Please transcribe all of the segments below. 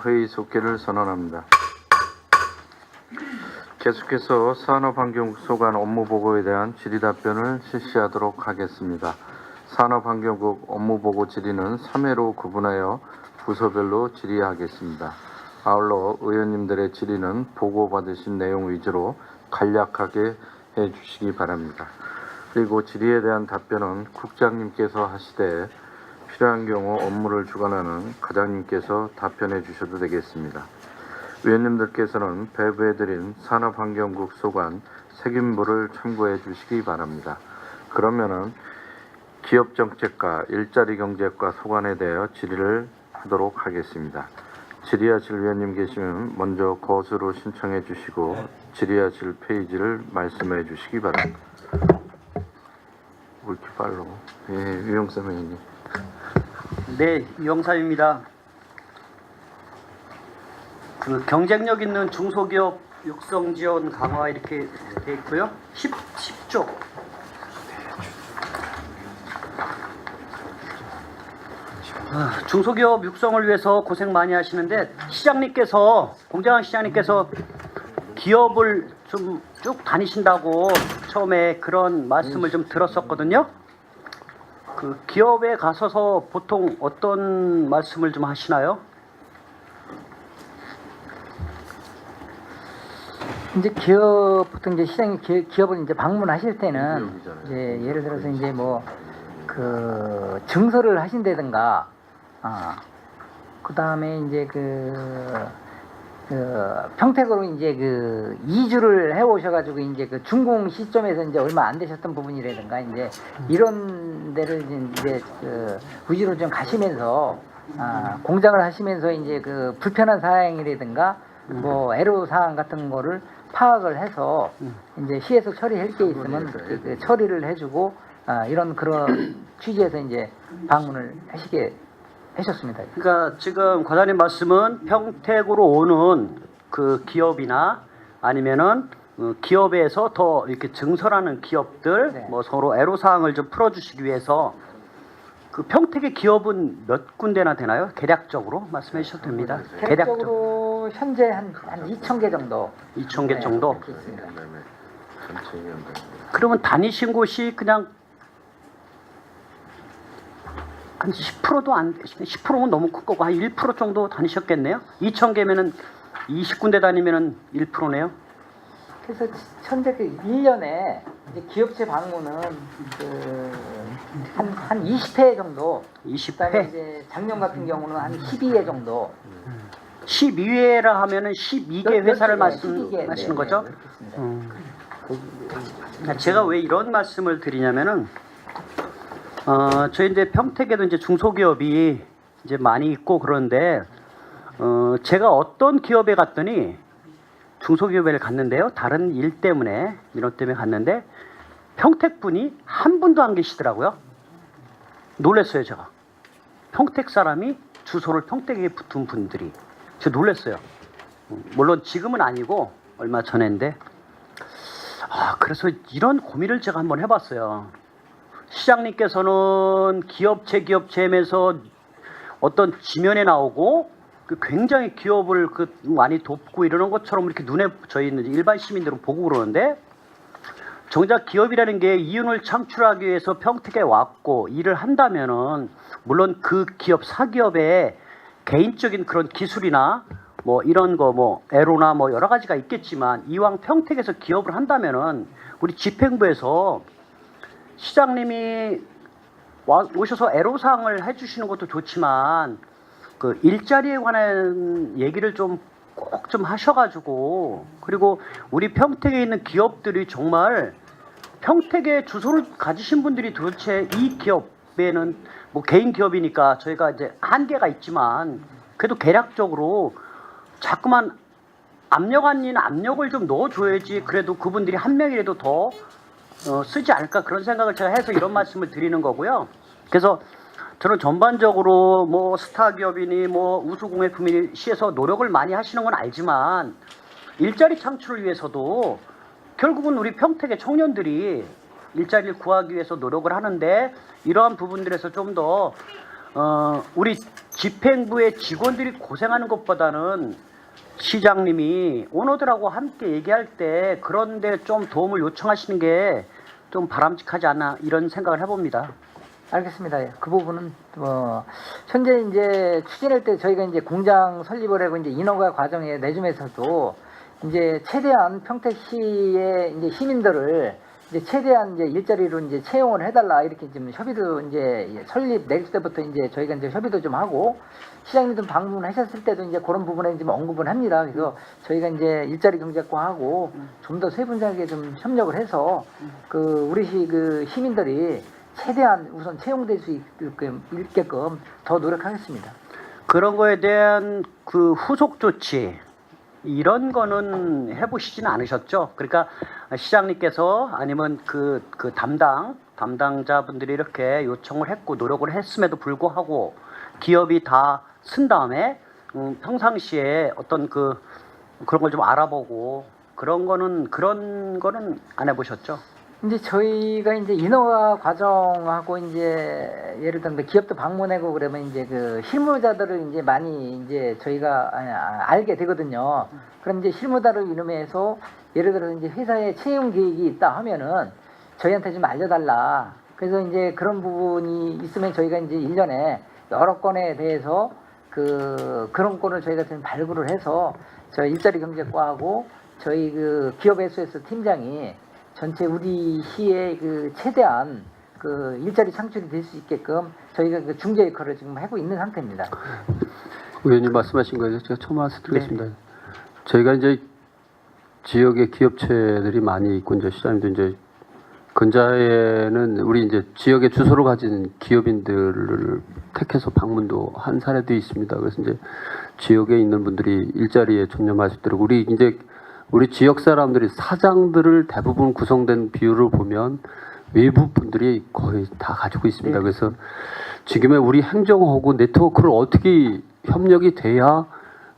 회의 속기를 선언합니다. 계속해서 산업환경소관 업무보고에 대한 질의답변을 실시하도록 하겠습니다. 산업환경국 업무보고 질의는 3회로 구분하여 부서별로 질의하겠습니다. 아울러 의원님들의 질의는 보고받으신 내용 위주로 간략하게 해주시기 바랍니다. 그리고 질의에 대한 답변은 국장님께서 하시되 필요한 경우 업무를 주관하는 과장님께서 답변해 주셔도 되겠습니다. 위원님들께서는 배부해드린 산업환경국 소관 책임부를 참고해 주시기 바랍니다. 그러면은 기업정책과 일자리경제과 소관에 대하여 질의를 하도록 하겠습니다. 질의하실 위원님 계시면 먼저 거수로 신청해 주시고 질의하실 페이지를 말씀해 주시기 바랍니다. 왜 이렇게 빨라? 예, 유영삼 의원님. 네, 유영삼입니다. 그 경쟁력 있는 중소기업 육성 지원 강화 이렇게 돼 있고요. 10조. 중소기업 육성을 위해서 고생 많이 하시는데 시장님께서 공장항 시장님께서 기업을 좀 쭉 다니신다고 처음에 그런 말씀을 좀 들었었거든요. 그 기업에 가셔서 보통 어떤 말씀을 좀 하시나요? 이제 기업 보통 이제 시장에 기업을 이제 방문하실 때는 이제 예를 들어서 이제 뭐 그 증설을 하신다든가, 그 다음에 이제 그 평택으로 이제 그 이주를 해 오셔가지고 이제 그 준공 시점에서 이제 얼마 안 되셨던 부분이라든가 이제 이런 데를 이제 그 위주로 좀 가시면서 공장을 하시면서 이제 그 불편한 사항이라든가 뭐 애로 사항 같은 거를 파악을 해서 이제 시에서 처리할 게 있으면 그 처리를 해주고 이런 그런 취지에서 이제 방문을 하시게 하셨습니다. 그러니까 지금 과장님 말씀은 평택으로 오는 그 기업이나 아니면은 기업에서 더 이렇게 증설하는 기업들 네. 뭐 서로 애로사항을 좀 풀어주시기 위해서 그 평택의 기업은 몇 군데나 되나요? 대략적으로 말씀해 주셔도 됩니다. 대략적으로 현재 한 2,000개 정도. 2,000개 정도. 그렇게 있습니다. 그러면 다니신 곳이 그냥 한 10%도 안 되시네. 10%면 너무 큰 거고 한 1% 정도 다니셨겠네요. 2,000개면은 20군데 다니면은 1%네요. 그래서 현재 그 1년에 이제 기업체 방문은 한 20회 정도. 20회. 이제 작년 같은 경우는 한 12회 정도. 12회라 하면은 12개 회사를 말씀하시는 12개, 거죠? 그렇습니다. 제가 왜 이런 말씀을 드리냐면은 저희 이제 평택에도 이제 중소기업이 이제 많이 있고 그런데 제가 어떤 기업에 갔더니 중소기업에 갔는데요. 다른 일 때문에 민원 때문에 갔는데 평택 분이 한 분도 안 계시더라고요. 놀랐어요, 제가. 평택 사람이 주소를 평택에 붙은 분들이. 제가 놀랐어요. 물론 지금은 아니고 얼마 전인데 그래서 이런 고민을 제가 한번 해봤어요. 시장님께서는 기업체에서 어떤 지면에 나오고 굉장히 기업을 많이 돕고 이러는 것처럼 이렇게 눈에 저희는 일반 시민들은 보고 그러는데 정작 기업이라는 게 이윤을 창출하기 위해서 평택에 왔고 일을 한다면은 물론 그 기업 사기업의 개인적인 그런 기술이나 뭐 이런 거 뭐 애로나 뭐 여러 가지가 있겠지만 이왕 평택에서 기업을 한다면은 우리 집행부에서 시장님이 오셔서 애로사항을 해주시는 것도 좋지만 그 일자리에 관한 얘기를 좀 꼭 좀 하셔가지고 그리고 우리 평택에 있는 기업들이 정말 평택에 주소를 가지신 분들이 도대체 이 기업에는 뭐 개인 기업이니까 저희가 이제 한계가 있지만 그래도 개략적으로 자꾸만 압력 아닌 압력을 좀 넣어줘야지 그래도 그분들이 한 명이라도 더 쓰지 않을까 그런 생각을 제가 해서 이런 말씀을 드리는 거고요. 그래서 저는 전반적으로 뭐 스타 기업이니 뭐 우수공예품이니 시에서 노력을 많이 하시는 건 알지만 일자리 창출을 위해서도 결국은 우리 평택의 청년들이 일자리를 구하기 위해서 노력을 하는데 이러한 부분들에서 좀 더 우리 집행부의 직원들이 고생하는 것보다는 시장님이 오너들하고 함께 얘기할 때 그런데 좀 도움을 요청하시는 게 좀 바람직하지 않나 이런 생각을 해봅니다. 알겠습니다. 예. 그 부분은 현재 이제 추진할 때 저희가 이제 공장 설립을 하고 이제 인허가 과정에 내주면서도 이제 최대한 평택시의 이제 시민들을 이제 최대한 이제 일자리로 이제 채용을 해달라 이렇게 지금 협의도 이제 설립 낼 때부터 이제 저희가 이제 협의도 좀 하고 시장님도 방문하셨을 때도 이제 그런 부분에 지금 언급을 합니다. 그래서 저희가 이제 일자리 경제과하고 좀 더 세분화하게 좀 협력을 해서 그 우리 그 시민들이 최대한 우선 채용될 수 있게끔 더 노력하겠습니다. 그런 거에 대한 그 후속 조치 이런 거는 해보시지는 않으셨죠? 그러니까 시장님께서 아니면 그 담당자분들이 이렇게 요청을 했고 노력을 했음에도 불구하고 기업이 다 쓴 다음에 평상시에 어떤 그런 걸 좀 알아보고 그런 거는 안 해보셨죠? 이제 저희가 이제 인허가 과정하고 이제 예를 들면 기업도 방문하고 그러면 이제 그 실무자들을 이제 많이 이제 저희가 알게 되거든요. 그럼 이제 실무자를 이름해서 예를 들어서 이제 회사에 채용 계획이 있다 하면은 저희한테 좀 알려달라. 그래서 이제 그런 부분이 있으면 저희가 이제 1년에 여러 건에 대해서 그런 건을 저희가 좀 발굴을 해서 저희 일자리 경제과하고 저희 그 기업 SOS 팀장이 전체 우리 시의 그 최대한 그 일자리 창출이 될 수 있게끔 저희가 그 중재 역할을 지금 하고 있는 상태입니다. 의원님 말씀하신 거에서 제가 처음 말씀드리겠습니다. 저희가 이제 지역의 기업체들이 많이 있고 이제 시장님도 이제 근자에는 우리 이제 지역의 주소를 가진 기업인들을 택해서 방문도 한 사례도 있습니다. 그래서 이제 지역에 있는 분들이 일자리에 전념할 수 있도록 우리 지역 사람들이 사장들을 대부분 구성된 비율을 보면 외부 분들이 거의 다 가지고 있습니다. 그래서 지금의 우리 행정하고 네트워크를 어떻게 협력이 돼야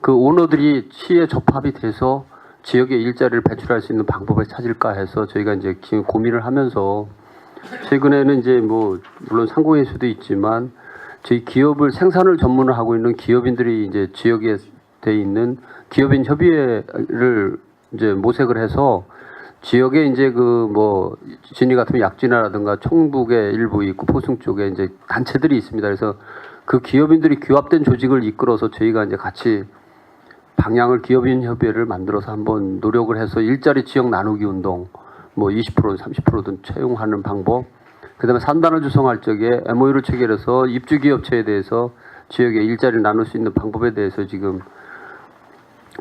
그 오너들이 시에 접합이 돼서 지역에 일자리를 배출할 수 있는 방법을 찾을까 해서 저희가 이제 고민을 하면서 최근에는 이제 뭐 물론 상공일 수도 있지만 저희 기업을 생산을 전문을 하고 있는 기업인들이 이제 지역에 돼 있는 기업인 협의회를 이제 모색을 해서 지역에 이제 그 뭐 진이 같으면 약진이라든가 청북에 일부 있고 포승 쪽에 이제 단체들이 있습니다. 그래서 그 기업인들이 규합된 조직을 이끌어서 저희가 이제 같이 방향을 기업인 협의회를 만들어서 한번 노력을 해서 일자리 지역 나누기 운동 뭐 20%든 30%든 채용하는 방법, 그다음에 산단을 조성할 적에 MOU를 체결해서 입주 기업체에 대해서 지역에 일자리를 나눌 수 있는 방법에 대해서 지금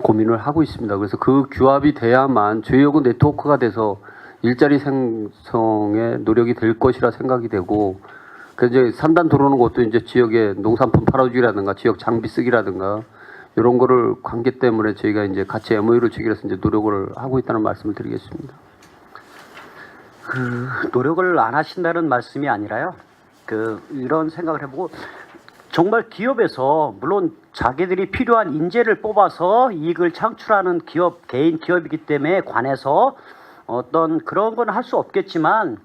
고민을 하고 있습니다. 그래서 그 규합이 돼야만 지역은 네트워크가 돼서 일자리 생성에 노력이 될 것이라 생각이 되고, 그래서 이제 산단 들어오는 것도 이제 지역의 농산품 팔아주기라든가 지역 장비 쓰기라든가 이런 거를 관계 때문에 저희가 이제 같이 MOU를 체결해서 이제 노력을 하고 있다는 말씀을 드리겠습니다. 그 노력을 안 하신다는 말씀이 아니라요. 이런 생각을 해보고 정말 기업에서 물론 자기들이 필요한 인재를 뽑아서 이익을 창출하는 개인 기업이기 때문에 관해서 어떤 그런 건 할 수 없겠지만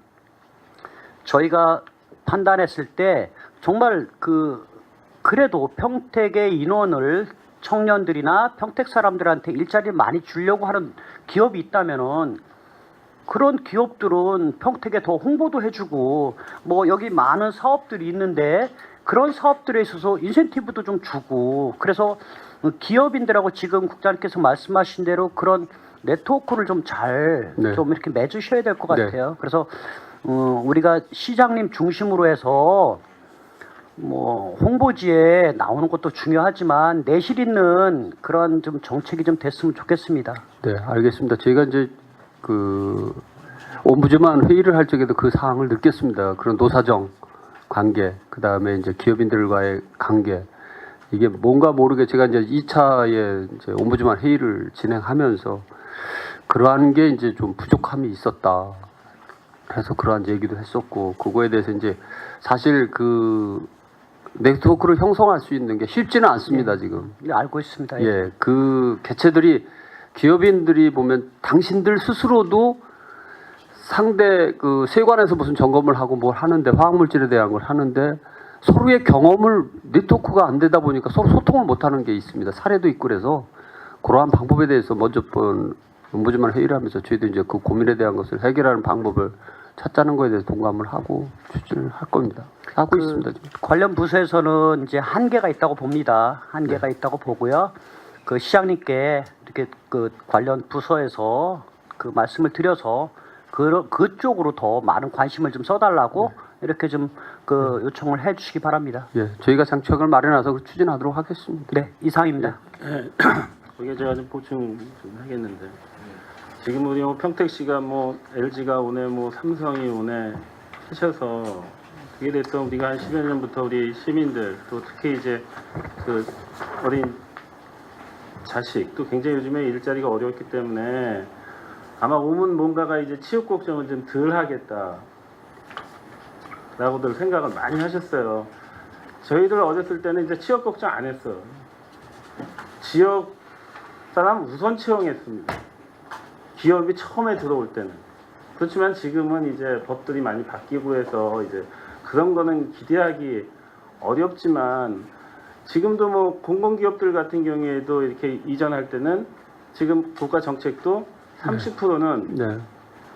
저희가 판단했을 때 정말 그래도 평택의 인원을 청년들이나 평택 사람들한테 일자리를 많이 주려고 하는 기업이 있다면은 그런 기업들은 평택에 더 홍보도 해주고 뭐 여기 많은 사업들이 있는데 그런 사업들에 있어서 인센티브도 좀 주고, 그래서 기업인들하고 지금 국장님께서 말씀하신 대로 그런 네트워크를 좀 잘 좀 이렇게 맺으셔야 될 것 같아요. 그래서 우리가 시장님 중심으로 해서 뭐 홍보지에 나오는 것도 중요하지만 내실 있는 그런 좀 정책이 좀 됐으면 좋겠습니다. 네, 알겠습니다. 저희가 이제 옴부즈만 회의를 할 적에도 그 사항을 느꼈습니다. 그런 노사정 관계, 그 다음에 이제 기업인들과의 관계, 이게 뭔가 모르게 제가 이제 2차에 이제 옴부즈만 회의를 진행하면서 그러한 게 이제 좀 부족함이 있었다. 그래서 그러한 얘기도 했었고, 그거에 대해서 이제 사실 네트워크를 형성할 수 있는 게 쉽지는 않습니다, 지금. 네, 알고 있습니다. 예, 그 개체들이 기업인들이 보면 당신들 스스로도 상대 세관에서 무슨 점검을 하고 뭘 하는데 화학물질에 대한 걸 하는데 서로의 경험을 네트워크가 안 되다 보니까 서로 소통을 못하는 게 있습니다. 사례도 있고 그래서 그러한 방법에 대해서 먼저 ombudsman 회의를 하면서 저희도 이제 그 고민에 대한 것을 해결하는 방법을 찾자는 거에 대해서 동감을 하고 추진을 할 겁니다. 하고 있습니다. 지금. 관련 부서에서는 이제 한계가 있다고 봅니다. 한계가 있다고 보고요. 그 시장님께 이렇게 그 관련 부서에서 그 말씀을 드려서 그쪽으로 더 많은 관심을 좀 써달라고 이렇게 좀 그 요청을 해주시기 바랍니다. 예, 저희가 장치학을 마련해서 추진하도록 하겠습니다. 네, 이상입니다. 거기에 제가 좀 보충 좀 하겠는데 지금 우리 뭐 평택시가 뭐 LG가 오네 뭐 삼성이 오네 하셔서 그게 됐던 우리가 한 10여 년부터 우리 시민들 또 특히 이제 그 어린 자식 또 굉장히 요즘에 일자리가 어려웠기 때문에 아마 오면 뭔가가 이제 취업 걱정을 좀 덜 하겠다 라고들 생각을 많이 하셨어요. 저희들 어렸을 때는 이제 취업 걱정 안 했어. 지역 사람 우선 채용했습니다. 기업이 처음에 들어올 때는. 그렇지만 지금은 이제 법들이 많이 바뀌고 해서 이제 그런 거는 기대하기 어렵지만 지금도 뭐 공공기업들 같은 경우에도 이렇게 이전할 때는 지금 국가 정책도 30%는 네.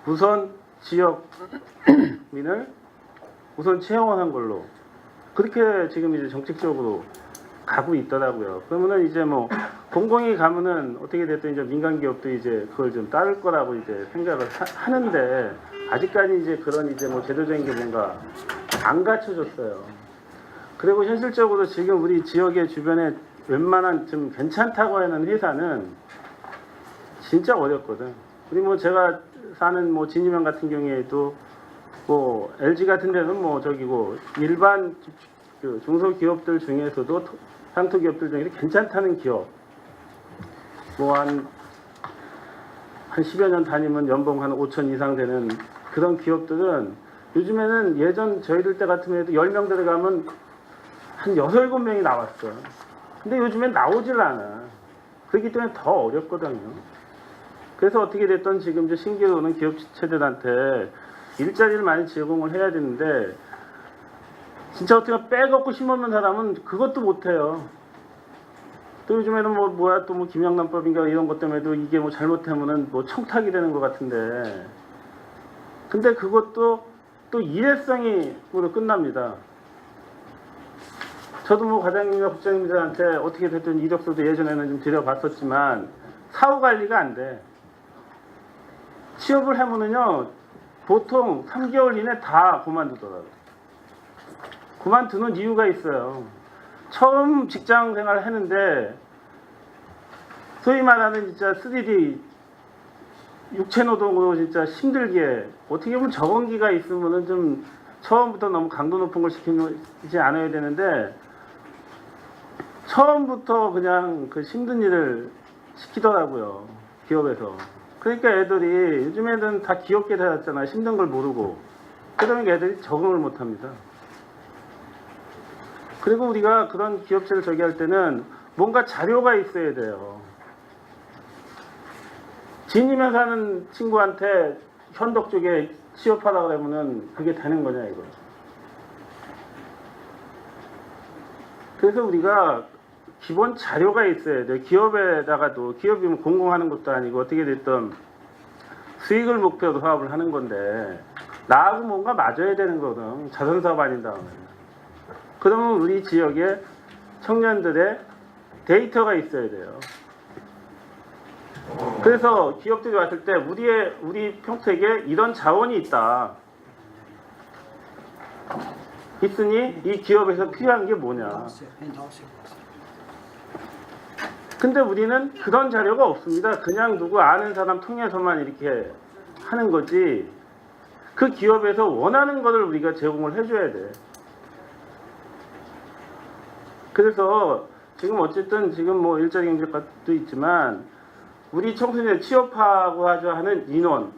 우선 지역민을 우선 채용하는 걸로 그렇게 지금 이제 정책적으로 가고 있더라고요. 그러면은 이제 뭐 공공이 가면은 어떻게 됐든 이제 민간 기업도 이제 그걸 좀 따를 거라고 이제 생각을 하는데 아직까지 이제 그런 이제 뭐 제도적인 게 뭔가 안 갖춰졌어요. 그리고 현실적으로 지금 우리 지역의 주변에 웬만한 좀 괜찮다고 하는 회사는 진짜 어렵거든. 우리 뭐 제가 사는 뭐 진이면 같은 경우에도 뭐 LG 같은 데는 뭐 저기고 일반 그 중소기업들 중에서도 향토기업들 중에 괜찮다는 기업 뭐 한 10여 년 다니면 연봉 한 5천 이상 되는 그런 기업들은 요즘에는 예전 저희들 때 같으면 해도 10명 들어가면 한 6, 7명이 나왔어. 근데 요즘엔 나오질 않아. 그렇기 때문에 더 어렵거든요. 그래서 어떻게 됐든 지금 이제 신규로 오는 기업 체제들한테 일자리를 많이 제공을 해야 되는데 진짜 어떻게 빼갖고 심어놓는 사람은 그것도 못해요. 또 요즘에는 또 뭐 김영란법인가 이런 것 때문에도 이게 뭐 잘못하면은 뭐 청탁이 되는 것 같은데 근데 그것도 또 일회성으로 끝납니다. 저도 뭐 과장님이나 국장님들한테 어떻게 됐든 이력서도 예전에는 좀 드려봤었지만 사후 관리가 안 돼. 취업을 하면은요 보통 3개월 이내 다 그만두더라고요. 그만두는 이유가 있어요. 처음 직장 생활을 했는데 소위 말하는 진짜 3D 육체 노동으로 진짜 힘들게 어떻게 보면 적응기가 있으면은 좀 처음부터 너무 강도 높은 걸 시키지 않아야 되는데 처음부터 그냥 그 힘든 일을 시키더라고요. 기업에서. 그러니까 애들이 요즘 애들은 다 귀엽게 살았잖아. 힘든 걸 모르고. 그러니까 애들이 적응을 못 합니다. 그리고 우리가 그런 기업체를 저기 할 때는 뭔가 자료가 있어야 돼요. 진이면 사는 친구한테 현덕 쪽에 취업하라고 그러면은 그게 되는 거냐 이거. 그래서 우리가 기본 자료가 있어야 돼요. 기업에다가도 기업이 뭐 공공하는 것도 아니고 어떻게 됐든 수익을 목표로 사업을 하는 건데 나하고 뭔가 맞아야 되는 거거든. 자선사업 아닌 다음에. 그러면 우리 지역에 청년들의 데이터가 있어야 돼요. 그래서 기업들이 왔을 때 우리 평택에 이런 자원이 있다. 있으니 이 기업에서 필요한 게 뭐냐. 근데 우리는 그런 자료가 없습니다. 그냥 누구 아는 사람 통해서만 이렇게 하는 거지. 그 기업에서 원하는 것을 우리가 제공을 해줘야 돼. 그래서 지금 어쨌든 지금 뭐 일자리 경제과도 있지만 우리 청소년 취업하고 하는 인원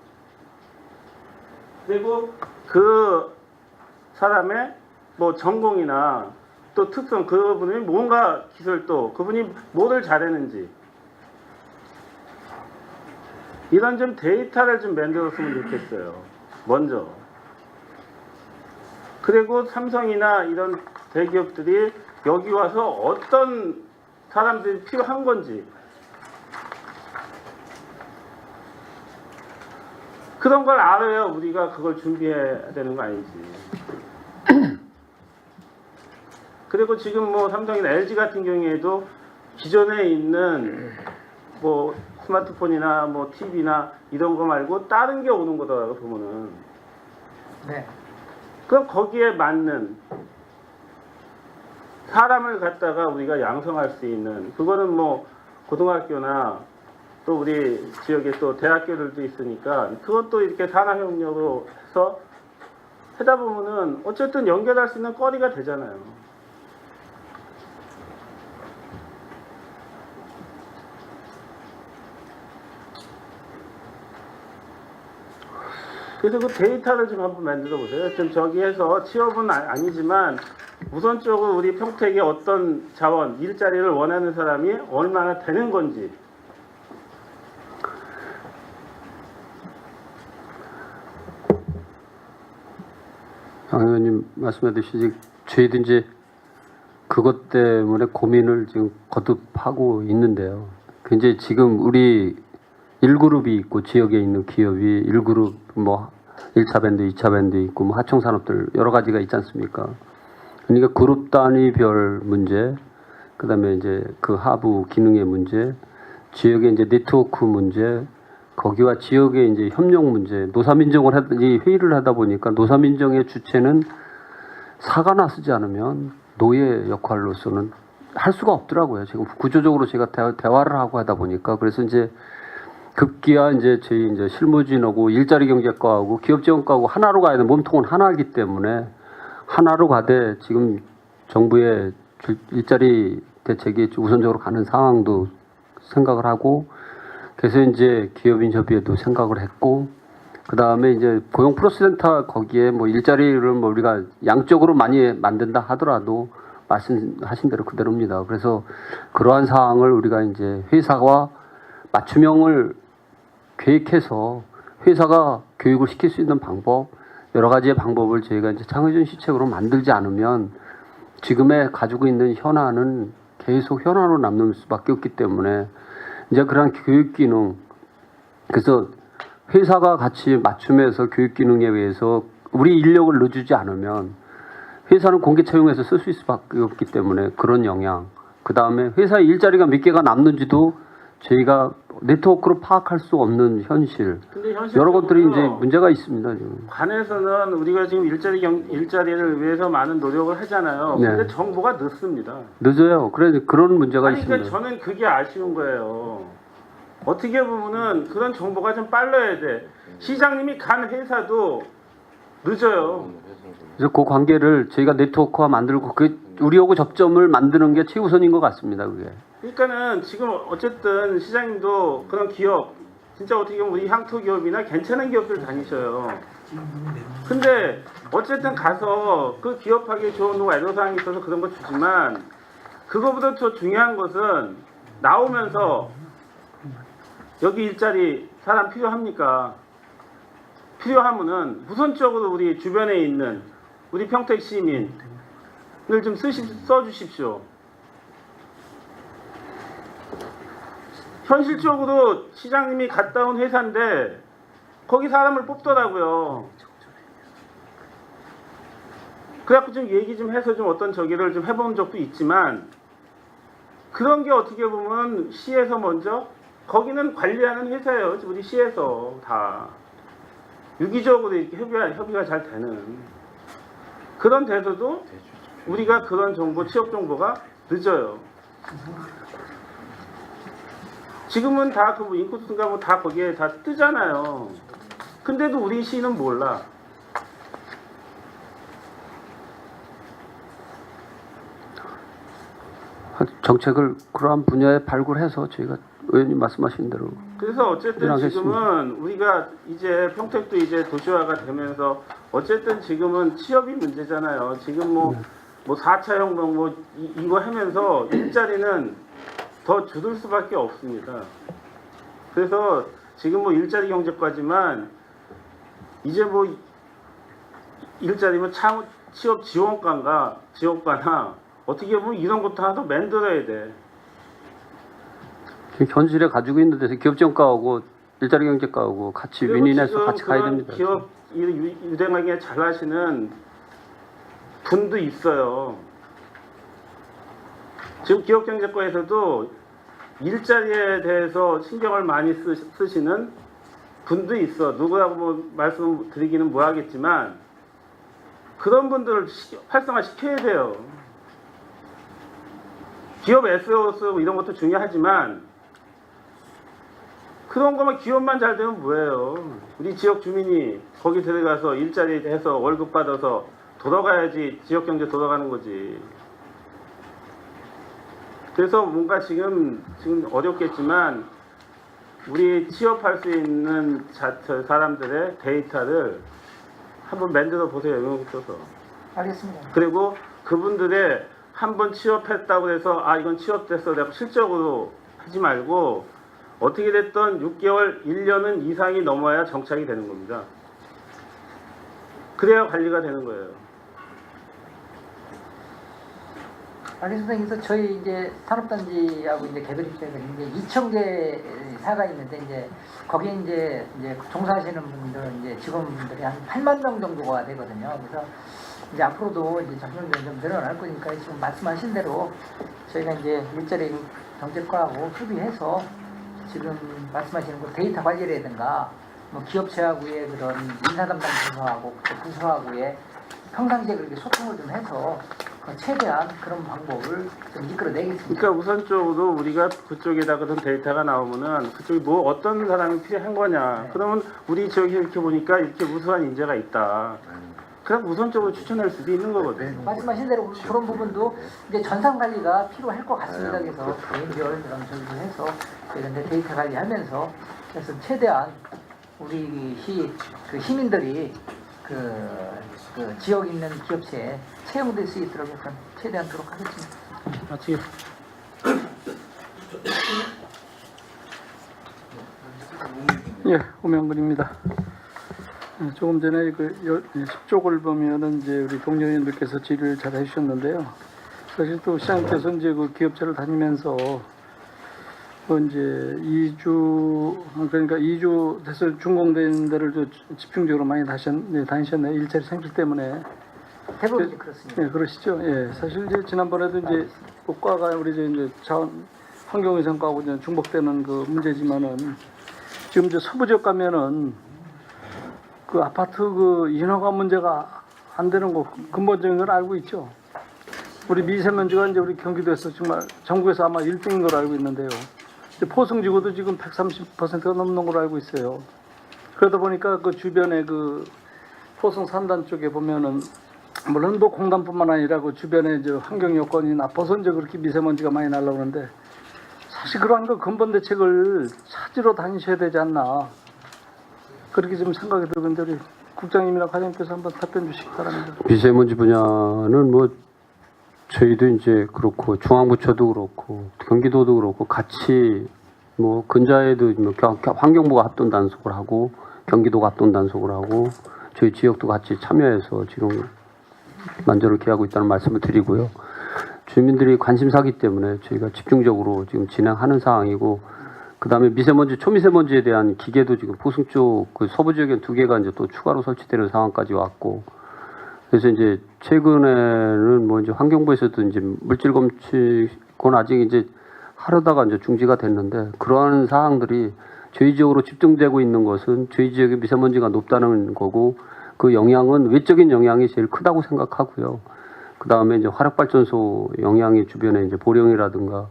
그리고 그 사람의 뭐 전공이나 또 특성 그분이 뭔가 기술도 그분이 뭐를 잘했는지 이런 좀 데이터를 좀 만들었으면 좋겠어요. 먼저. 그리고 삼성이나 이런 대기업들이 여기 와서 어떤 사람들이 필요한 건지 그런 걸 알아야 우리가 그걸 준비해야 되는 거 아니지. 그리고 지금 뭐 삼성이나 LG 같은 경우에도 기존에 있는 뭐 스마트폰이나 뭐 TV나 이런 거 말고 다른 게 오는 거더라고 보면은. 네. 그럼 거기에 맞는 사람을 갖다가 우리가 양성할 수 있는 그거는 뭐 고등학교나 또 우리 지역에 또 대학교들도 있으니까 그것도 이렇게 산학협력으로 해서 하다 보면은 어쨌든 연결할 수 있는 거리가 되잖아요. 그래서 그 데이터를 좀 한번 만들어 보세요. 지금 저기에서 취업은 아니지만 우선적으로 우리 평택에 어떤 자원, 일자리를 원하는 사람이 얼마나 되는 건지. 양 의원님 말씀하듯이 저희도 이제 그것 때문에 고민을 지금 거듭하고 있는데요. 이제 지금 우리 1그룹이 있고 지역에 있는 기업이 1그룹 뭐 1차 밴드, 2차 밴드 있고 뭐 하청 산업들 여러 가지가 있지 않습니까? 그러니까 그룹 단위별 문제, 그다음에 이제 그 하부 기능의 문제, 지역의 이제 네트워크 문제, 거기와 지역의 이제 협력 문제, 노사민정을 이 회의를 하다 보니까 노사민정의 주체는 사가 나서지 않으면 노예 역할로서는 할 수가 없더라고요. 지금 구조적으로 제가 대화를 하고 하다 보니까 그래서 이제 급기야 이제 저희 이제 실무진하고 일자리 경제과하고 기업지원과하고 하나로 가야 돼. 몸통은 하나이기 때문에 하나로 가되 지금 정부의 일자리 대책이 우선적으로 가는 상황도 생각을 하고 그래서 이제 기업인 협의회도 생각을 했고 그 다음에 이제 고용 플러스센터 거기에 뭐 일자리를 뭐 우리가 양적으로 많이 만든다 하더라도 말씀하신 대로 그대로입니다. 그래서 그러한 사항을 우리가 이제 회사와 맞춤형을 계획해서 회사가 교육을 시킬 수 있는 방법 여러 가지의 방법을 저희가 이제 창의적 시책으로 만들지 않으면 지금의 가지고 있는 현안은 계속 현안으로 남는 수밖에 없기 때문에 이제 그런 교육 기능 그래서 회사가 같이 맞춤해서 교육 기능에 의해서 우리 인력을 넣어주지 않으면 회사는 공개 채용해서 쓸 수 있을 수밖에 없기 때문에 그런 영향 그 다음에 회사의 일자리가 몇 개가 남는지도 저희가 네트워크로 파악할 수 없는 현실 근데 여러 것들이 이제 문제가 있습니다. 지금. 관에서는 우리가 지금 일자리를 위해서 많은 노력을 하잖아요. 네. 근데 정보가 늦습니다. 늦어요. 그래서 그런 문제가 아니, 있습니다. 그러니까 저는 그게 아쉬운 거예요. 어떻게 보면은 그런 정보가 좀 빨라야 돼. 시장님이 간 회사도 늦어요. 그래서 그 관계를 저희가 네트워크화 만들고 그 우리하고 접점을 만드는 게 최우선인 것 같습니다. 그게. 그러니까는 지금 어쨌든 시장님도 그런 기업 진짜 어떻게 보면 우리 향토 기업이나 괜찮은 기업들 다니셔요. 근데 어쨌든 가서 그 기업하기 좋은 애로사항이 있어서 그런 거 주지만 그거보다 더 중요한 것은 나오면서 여기 일자리 사람 필요합니까? 필요하면은 우선적으로 우리 주변에 있는 우리 평택 시민을 좀 써주십시오. 현실적으로 시장님이 갔다 온 회사인데 거기 사람을 뽑더라고요. 그래갖고 좀 얘기 좀 해서 좀 어떤 저기를 좀 해본 적도 있지만 그런 게 어떻게 보면 시에서 먼저 거기는 관리하는 회사예요. 우리 시에서 다 유기적으로 이렇게 협의가 잘 되는 그런 데서도 우리가 그런 정보, 취업 정보가 늦어요. 지금은 다 그 인코스인가 뭐 다 거기에 다 뜨잖아요. 근데도 우리 시는 몰라. 정책을 그러한 분야에 발굴해서 저희가 의원님 말씀하신 대로 그래서 어쨌든 일하겠습니다. 지금은 우리가 이제 평택도 이제 도시화가 되면서 어쨌든 지금은 취업이 문제잖아요. 지금 뭐 4차 혁명 뭐 이거 하면서 일자리는 더 줄을 수밖에 없습니다. 그래서 지금 뭐 일자리 경제과지만 이제 뭐 일자리면 취업 지원과나 어떻게 보면 이런 것도 하나 더 만들어야 돼. 현실에 가지고 있는 데서 기업지원과하고 일자리 경제과하고 같이 그리고 윈윈해서 지금 같이 가야 그런 됩니다. 기업 유대하게 잘하시는 분도 있어요. 지금 기업경제과에서도 일자리에 대해서 신경을 많이 쓰시는 분도 있어. 누구라고 뭐 말씀드리기는 뭐하겠지만 그런 분들을 활성화시켜야 돼요. 기업 SEO 쓰고 이런 것도 중요하지만 그런 거만 기업만 잘 되면 뭐예요. 우리 지역 주민이 거기 들어가서 일자리 해서 월급 받아서 돌아가야지 지역 경제 돌아가는 거지. 그래서 뭔가 지금 어렵겠지만 우리 취업할 수 있는 사람들의 데이터를 한번 만들어 보세요. 이런 거 써서. 알겠습니다. 그리고 그분들의 한번 취업했다고 해서 아 이건 취업됐어 내가 실적으로 하지 말고 어떻게 됐든 6개월, 1년은 이상이 넘어야 정착이 되는 겁니다. 그래야 관리가 되는 거예요. 알겠습니다. 그래서 저희 이제 산업단지하고 이제 개별입장에서 이제 2,000개 사가 있는데 이제 거기에 이제 종사하시는 분들 이제 직원분들이 한 8만 명 정도가 되거든요. 그래서 이제 앞으로도 이제 점점 늘어날 거니까 지금 말씀하신 대로 저희가 이제 일자리 경제과하고 협의해서 지금 말씀하시는 그 데이터 관리라든가 뭐 기업체하고의 그런 인사담당 부서하고 부서하고의 평상시에 그렇게 소통을 좀 해서 최대한 그런 방법을 좀 이끌어내겠습니다. 그러니까 우선적으로 우리가 그쪽에다 그런 데이터가 나오면은 그쪽이 뭐 어떤 사람이 필요한 거냐. 네. 그러면 우리 지역에 이렇게 보니까 이렇게 우수한 인재가 있다. 그럼 우선적으로 추천할 수도 있는 거거든요. 말씀하신 대로 그런 부분도 이제 전산 관리가 필요할 것 같습니다. 그래서 개인별 그런 저기도 해서 저희가 이제 데이터 관리하면서 그래서 최대한 우리 그 시민들이 그 지역 있는 기업체에 채용될 수 있도록 해서 최대한 노력하겠습니다. 마치겠습니다. 예, 오명근입니다. 조금 전에 그 10쪽을 보면은 이제 우리 동료 의원들께서 질의를 잘 해주셨는데요. 사실 또 시장께서 이제 그 기업체를 다니면서 그 이제 2주 돼서 준공된 데를 좀 집중적으로 많이 다니셨네요. 일자리 생길 때문에. 대부분 이제 그렇습니다. 예, 그러시죠. 예, 사실 이제 지난번에도 이제 과가 우리 이제 환경위생과하고 이제 중복되는 그 문제지만은 지금 이제 서부 지역 가면은 그 아파트 그 인허가 문제가 안 되는 거 근본적인 걸 알고 있죠. 우리 미세먼지가 이제 우리 경기도에서 정말 전국에서 아마 1등인 걸로 알고 있는데요. 이제 포승지구도 지금 130%가 넘는 걸로 알고 있어요. 그러다 보니까 그 주변에 그 포승 산단 쪽에 보면은 물론 뭐 공단뿐만 아니라 그 주변에 이제 환경 여건이 나빠서 이제 그렇게 미세먼지가 많이 날라오는데 사실 그러한 그 근본 대책을 찾으러 다니셔야 되지 않나. 그렇게 좀 생각이 들는데 우리 국장님이나 과장님께서 한번 답변 주시기 바랍니다. 미세먼지 분야는 뭐 저희도 이제 그렇고 중앙부처도 그렇고 경기도도 그렇고 같이 뭐 근자에도 뭐 환경부가 합동 단속을 하고 경기도가 합동 단속을 하고 저희 지역도 같이 참여해서 지금 만전을 기하고 있다는 말씀을 드리고요. 주민들이 관심사기 때문에 저희가 집중적으로 지금 진행하는 상황이고, 그 다음에 미세먼지, 초미세먼지에 대한 기계도 지금 포승 쪽 그 서부 지역에 2개가 이제 또 추가로 설치되는 상황까지 왔고, 그래서 이제 최근에는 뭐 이제 환경부에서도 이제 물질 검출, 그건 아직 이제 하려다가 이제 중지가 됐는데, 그러한 사항들이 저희 지역으로 집중되고 있는 것은 저희 지역의 미세먼지가 높다는 거고, 그 영향은 외적인 영향이 제일 크다고 생각하고요. 그 다음에 이제 화력발전소 영향이 주변에 이제 보령이라든가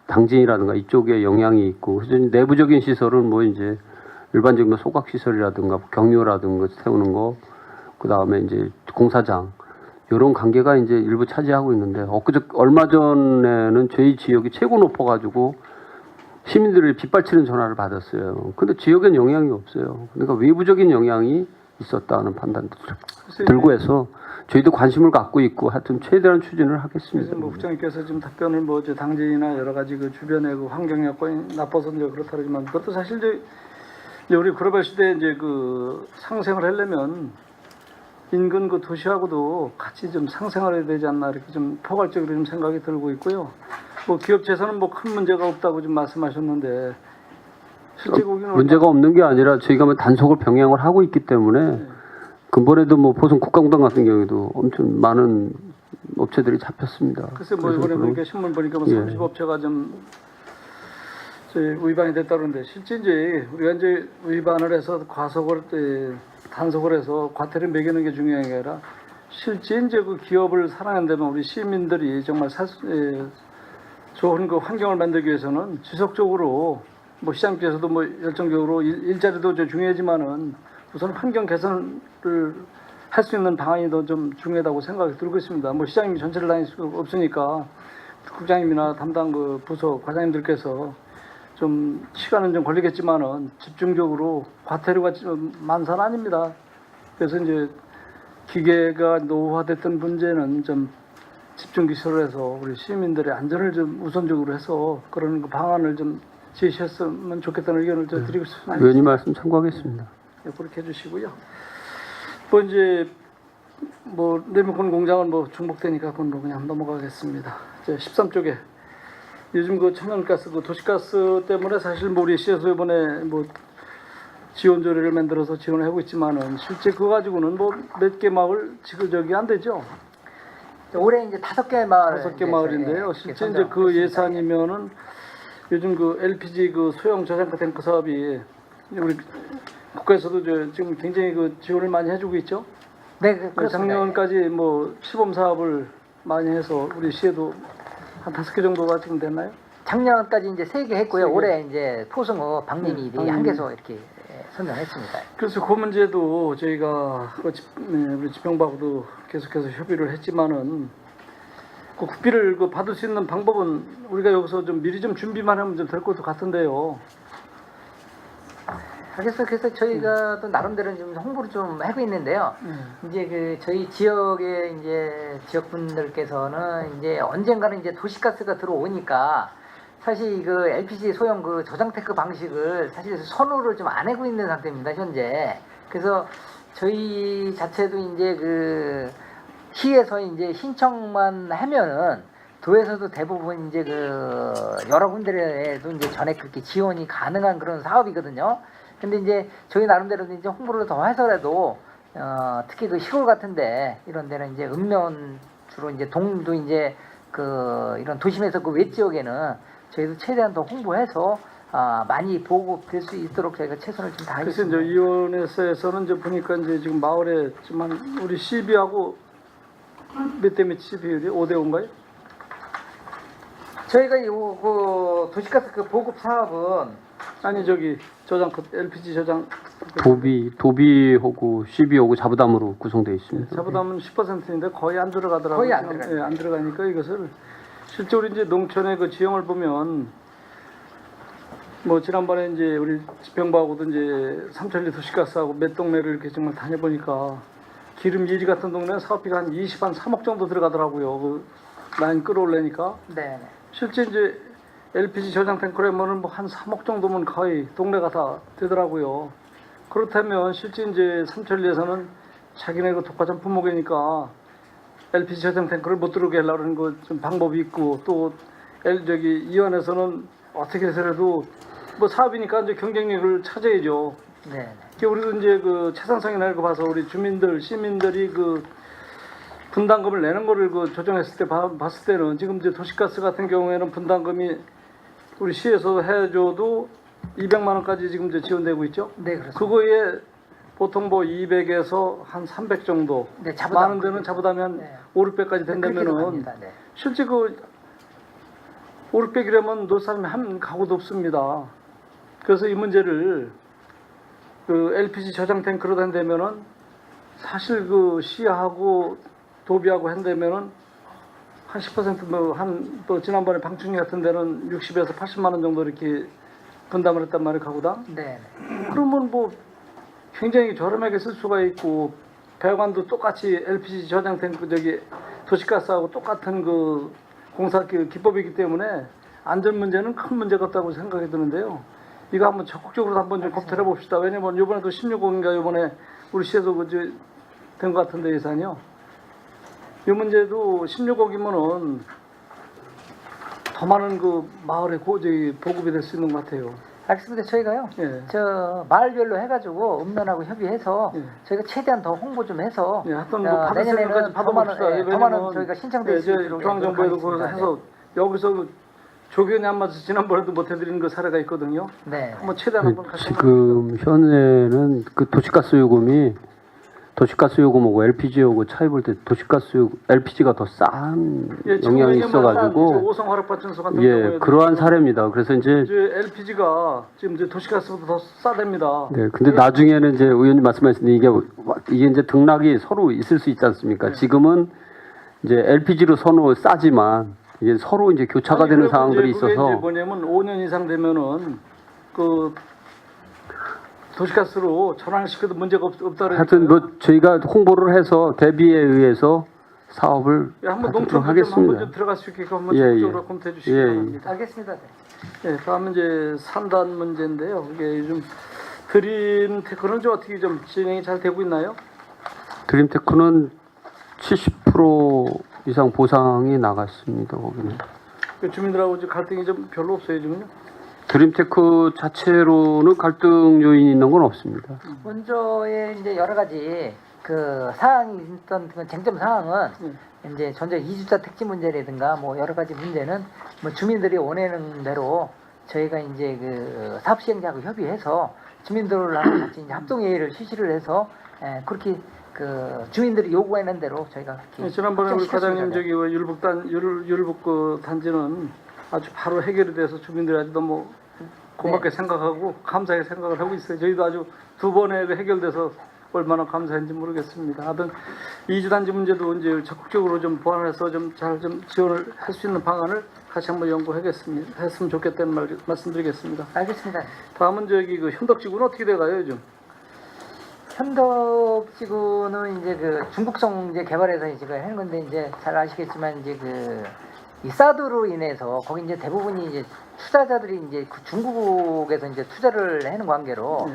당진이라든가 이쪽에 영향이 있고, 그래서 내부적인 시설은 뭐 이제 일반적인 소각 시설이라든가 경유라든가 세우는 거, 그 다음에 이제 공사장 이런 관계가 이제 일부 차지하고 있는데, 얼마 전에는 저희 지역이 최고 높아가지고 시민들이 빗발치는 전화를 받았어요. 근데 지역엔 영향이 없어요. 그러니까 외부적인 영향이 있었다는 판단도 들고 해서 저희도 관심을 갖고 있고 하여튼 최대한 추진을 하겠습니다. 그래서 뭐 국장님께서 지금 답변을 뭐 이제 당진이나 여러 가지 그 주변의 그 환경 여건이 나빠서 이제 그렇다 그러지만, 그것도 사실 이제 우리 글로벌 시대에 이제 그 상생을 하려면 인근 그 도시하고도 같이 좀 상생해야 되지 않나 이렇게 좀 포괄적으로 좀 생각이 들고 있고요. 뭐 기업체에서는 뭐 큰 문제가 없다고 좀 말씀하셨는데 실제 거기는 문제가 없는 게 아니라 저희가 뭐 단속을 병행을 하고 있기 때문에 근본에도 뭐 보성 국가공단 같은 경우에도 엄청 많은 업체들이 잡혔습니다. 글쎄 뭐 그래서 이번에 그런- 보니까 신문 보니까 뭐 예. 30업체가 좀 위반이 됐다는데 실제 이제 우리가 이제 위반을 해서 단속을 해서 과태료 매기는 게 중요한 게 아니라 실제 이제 그 기업을 사랑한다면 우리 시민들이 정말 좋은 그 환경을 만들기 위해서는 지속적으로 뭐 시장께서도 뭐 열정적으로 일자리도 좀 중요하지만은 우선 환경 개선을 할 수 있는 방안이 더 좀 중요하다고 생각이 들고 있습니다. 뭐 시장님이 전체를 다닐 수 없으니까 국장님이나 담당 그 부서 과장님들께서 좀 시간은 좀 걸리겠지만은 집중적으로 과태료가 좀 만사는 아닙니다. 그래서 이제 기계가 노후화됐던 문제는 좀 집중 기술을 해서 우리 시민들의 안전을 좀 우선적으로 해서 그런 그 방안을 좀 제시했으면 좋겠다는 의견을 좀 드리고 싶습니다. 의원님 말씀 참고하겠습니다. 네, 그렇게 해주시고요. 뭐 이제 뭐 레몬콘 공장은 뭐 중복되니까 그건 그냥 넘어가겠습니다. 이제 13쪽에 요즘 그 천연가스, 그 도시가스 때문에 사실 뭐 우리 시에서 이번에 뭐 지원 조례를 만들어서 지원을 하고 있지만은 실제 그거 가지고는 뭐 몇 개 마을 지그저기 안 되죠. 올해 이제 5개 마을 5개 마을인데요. 실제 이제 그 예산이면은 요즘 그 LPG 그 소형 저장가 탱크 사업이 우리 국가에서도 지금 굉장히 그 지원을 많이 해주고 있죠. 네, 그렇습니다. 작년까지 뭐 시범 사업을 많이 해서 우리 시에도 한 5개 정도가 지금 됐나요? 작년까지 이제 3개 했고요. 3개. 올해 이제 포승호 박림이 네, 한 개소 이렇게 선정했습니다. 그래서 그 문제도 저희가 우리 지평하고도 계속해서 협의를 했지만은 그 국비를 그 받을 수 있는 방법은 우리가 여기서 좀 미리 좀 준비만 하면 좀 될 것도 같은데요. 그래서 저희가 또 나름대로 좀 홍보를 좀 하고 있는데요. 이제 그 저희 지역의 이제 지역분들께서는 이제 언젠가는 이제 도시가스가 들어오니까 사실 그 LPG 소형 그 저장 탱크 방식을 사실 선호를 좀 안 하고 있는 상태입니다, 현재. 그래서 저희 자체도 이제 그 시에서 이제 신청만 하면은 도에서도 대부분 이제 그 여러 군데에도 이제 전액 그렇게 지원이 가능한 그런 사업이거든요. 근데 이제 저희 나름대로 이제 홍보를 더 해서라도 특히 그 시골 같은데 이런 데는 이제 읍면 주로 이제 동도 이제 그 이런 도심에서 그 외 지역에는 저희도 최대한 더 홍보해서 많이 보급될 수 있도록 저희가 최선을 좀 그래서 다하겠습니다. 이제 이원에서는 이제 보니까 이제 지금 마을에 지금 한 우리 CB하고 몇 대 몇 CB율이 5대 5인가요? 저희가 그 도시가스 그 보급 사업은 아니 저기 저장 LPG 저장 도비하고 CB하고 자부담으로 구성되어 있습니다. 자부담은 10%인데 거의 안 들어가더라고요. 거의 안 지금. 들어가요. 예, 안 들어가니까 이것을 실제 우리 이제 농촌의 그 지형을 보면 뭐 지난번에 이제 우리 지평부하고도 이제 삼천리 도시가스하고 몇 동네를 이렇게 정말 다녀보니까 기름 예지 같은 동네는 사업비가 한 3억 정도 들어가더라고요. 그 라인 끌어올래니까 네. 실제 이제 LPG 저장 탱크라면은 뭐 한 3억 정도면 거의 동네가 다 되더라고요. 그렇다면 실제 이제 삼천리에서는 자기네 그 독과점 품목이니까 LPG 저장 탱크를 못 들어오게 하려는 그 좀 방법이 있고 또 저기 이완에서는 어떻게 해서라도 뭐 사업이니까 이제 경쟁력을 찾아야죠. 네. 우리도 이제 그 채산성이나 이거 봐서 우리 주민들 시민들이 그 분담금을 내는 거를 그 조정했을 때 봤을 때는 지금 이제 도시가스 같은 경우에는 분담금이 우리 시에서 해줘도 200만 원까지 지금 이제 지원되고 있죠. 네, 그렇습니다. 그거에 보통 뭐 200에서 한 300 정도. 네, 자부담. 많은 데는 자부담이 한 네. 5, 600까지 그렇게도 된다면은 갑니다. 네. 실제 그 5, 600이라면 놓을 사람이 한 가구도 없습니다. 그래서 이 문제를 그 LPG 저장 탱크로 된다면은 사실 그 시하고 도비하고 한다면은 한 10%뭐 한 또 지난번에 방충리 같은 데는 60에서 80만 원 정도 이렇게 분담을 했단 말이에요, 가구당. 네. 그러면 뭐 굉장히 저렴하게 쓸 수가 있고 배관도 똑같이 LPG 저장 탱크 저기 도시가스하고 똑같은 그 공사 기법이기 때문에 안전 문제는 큰 문제가 없다고 생각이 드는데요. 이거 한번 적극적으로 한번 좀 검토해 봅시다. 왜냐면 이번에도 16호인가 이번에 우리 시에서 그 된 것 같은데 예산이요. 이 문제도 16억이면은 더 많은 그 마을에 저기 보급이 될 수 있는 것 같아요. 알겠습니다. 저희가요. 예. 저 마을별로 해가지고 음란하고 협의해서 예. 저희가 최대한 더 홍보 좀 해서 예, 하여튼 뭐 받을 수 있는 내년에는 것까지 더 많은 받아봅시다. 더 많은 저희가 신청될 수 있도록 중앙정부에도 그걸 노력하겠습니다. 해서 여기서 조견이 안 맞아서 지난번에도 못 해드리는 그 사례가 있거든요. 네. 한번 최대한 한번 같이 지금 현재는 그 도시가스 요금이 도시가스 요금하고 LPG 요금 차이 볼 때 도시가스 요금 LPG가 더 싼 영향이 있어가지고 5성 화력발전소 같은 예 경우에도 그러한 사례입니다. 그래서 이제 LPG가 지금 이제 도시가스보다 더 싸답니다. 네 근데 나중에는 이제 의원님 말씀하신 이게 이제 등락이 서로 있을 수 있지 않습니까? 지금은 이제 LPG로 싸지만 이게 서로 이제 교차가 되는 상황들이 그게 있어서 이제 뭐냐면 5년 이상 되면은 그 도시가스로 전환시켜도 문제가 없다는. 하여튼 뭐 저희가 홍보를 해서 대비에 의해서 사업을 한번 하도록 농촌 한번 하겠습니다. 좀 들어갈 수 있게끔 한번 예, 적극적으로 예. 검토해 주시기 예, 예. 바랍니다. 알겠습니다. 네. 예, 다음은 이제 산단 문제인데요. 이게 요즘 드림 테크는 좀 어떻게 좀 진행이 잘 되고 있나요? 드림테크는 70% 이상 보상이 나갔습니다. 거기는. 그 주민들하고 이제 갈등이 좀 별로 없어요, 지금요? 드림테크 자체로는 갈등 요인이 있는 건 없습니다. 먼저의 이제 여러 가지 그 사항이 있던 그 쟁점 사항은 이제 전체 2주차 택지 문제라든가 뭐 여러 가지 문제는 뭐 주민들이 원하는 대로 저희가 이제 그 사업 시행자하고 협의해서 주민들하고 같이 이제 합동 회의를 실시를 해서 그렇게 그 주민들이 요구하는 대로 저희가 그렇게 네, 지난번에 우리 확정시켰습니다. 과장님 저기 율북 그 단지는 아주 바로 해결이 돼서 주민들이 아주 너무 고맙게 생각하고 감사하게 생각을 하고 있어요. 저희도 아주 두 번에 해결돼서 얼마나 감사한지 모르겠습니다. 하여튼 이주 단지 문제도 이제 적극적으로 좀 보완해서 좀 잘 좀 지원을 할 수 있는 방안을 다시 한번 연구하겠습니다. 했으면 좋겠다는 말씀드리겠습니다. 알겠습니다. 다음은 저기 그 현덕지구는 어떻게 돼가요 요즘? 현덕지구는 이제 그 중국성 이제 개발해서 이제 하는 건데 이제 잘 아시겠지만 이제 그 이 사드로 인해서 거기 이제 대부분이 이제 투자자들이 이제 그 중국에서 이제 투자를 하는 관계로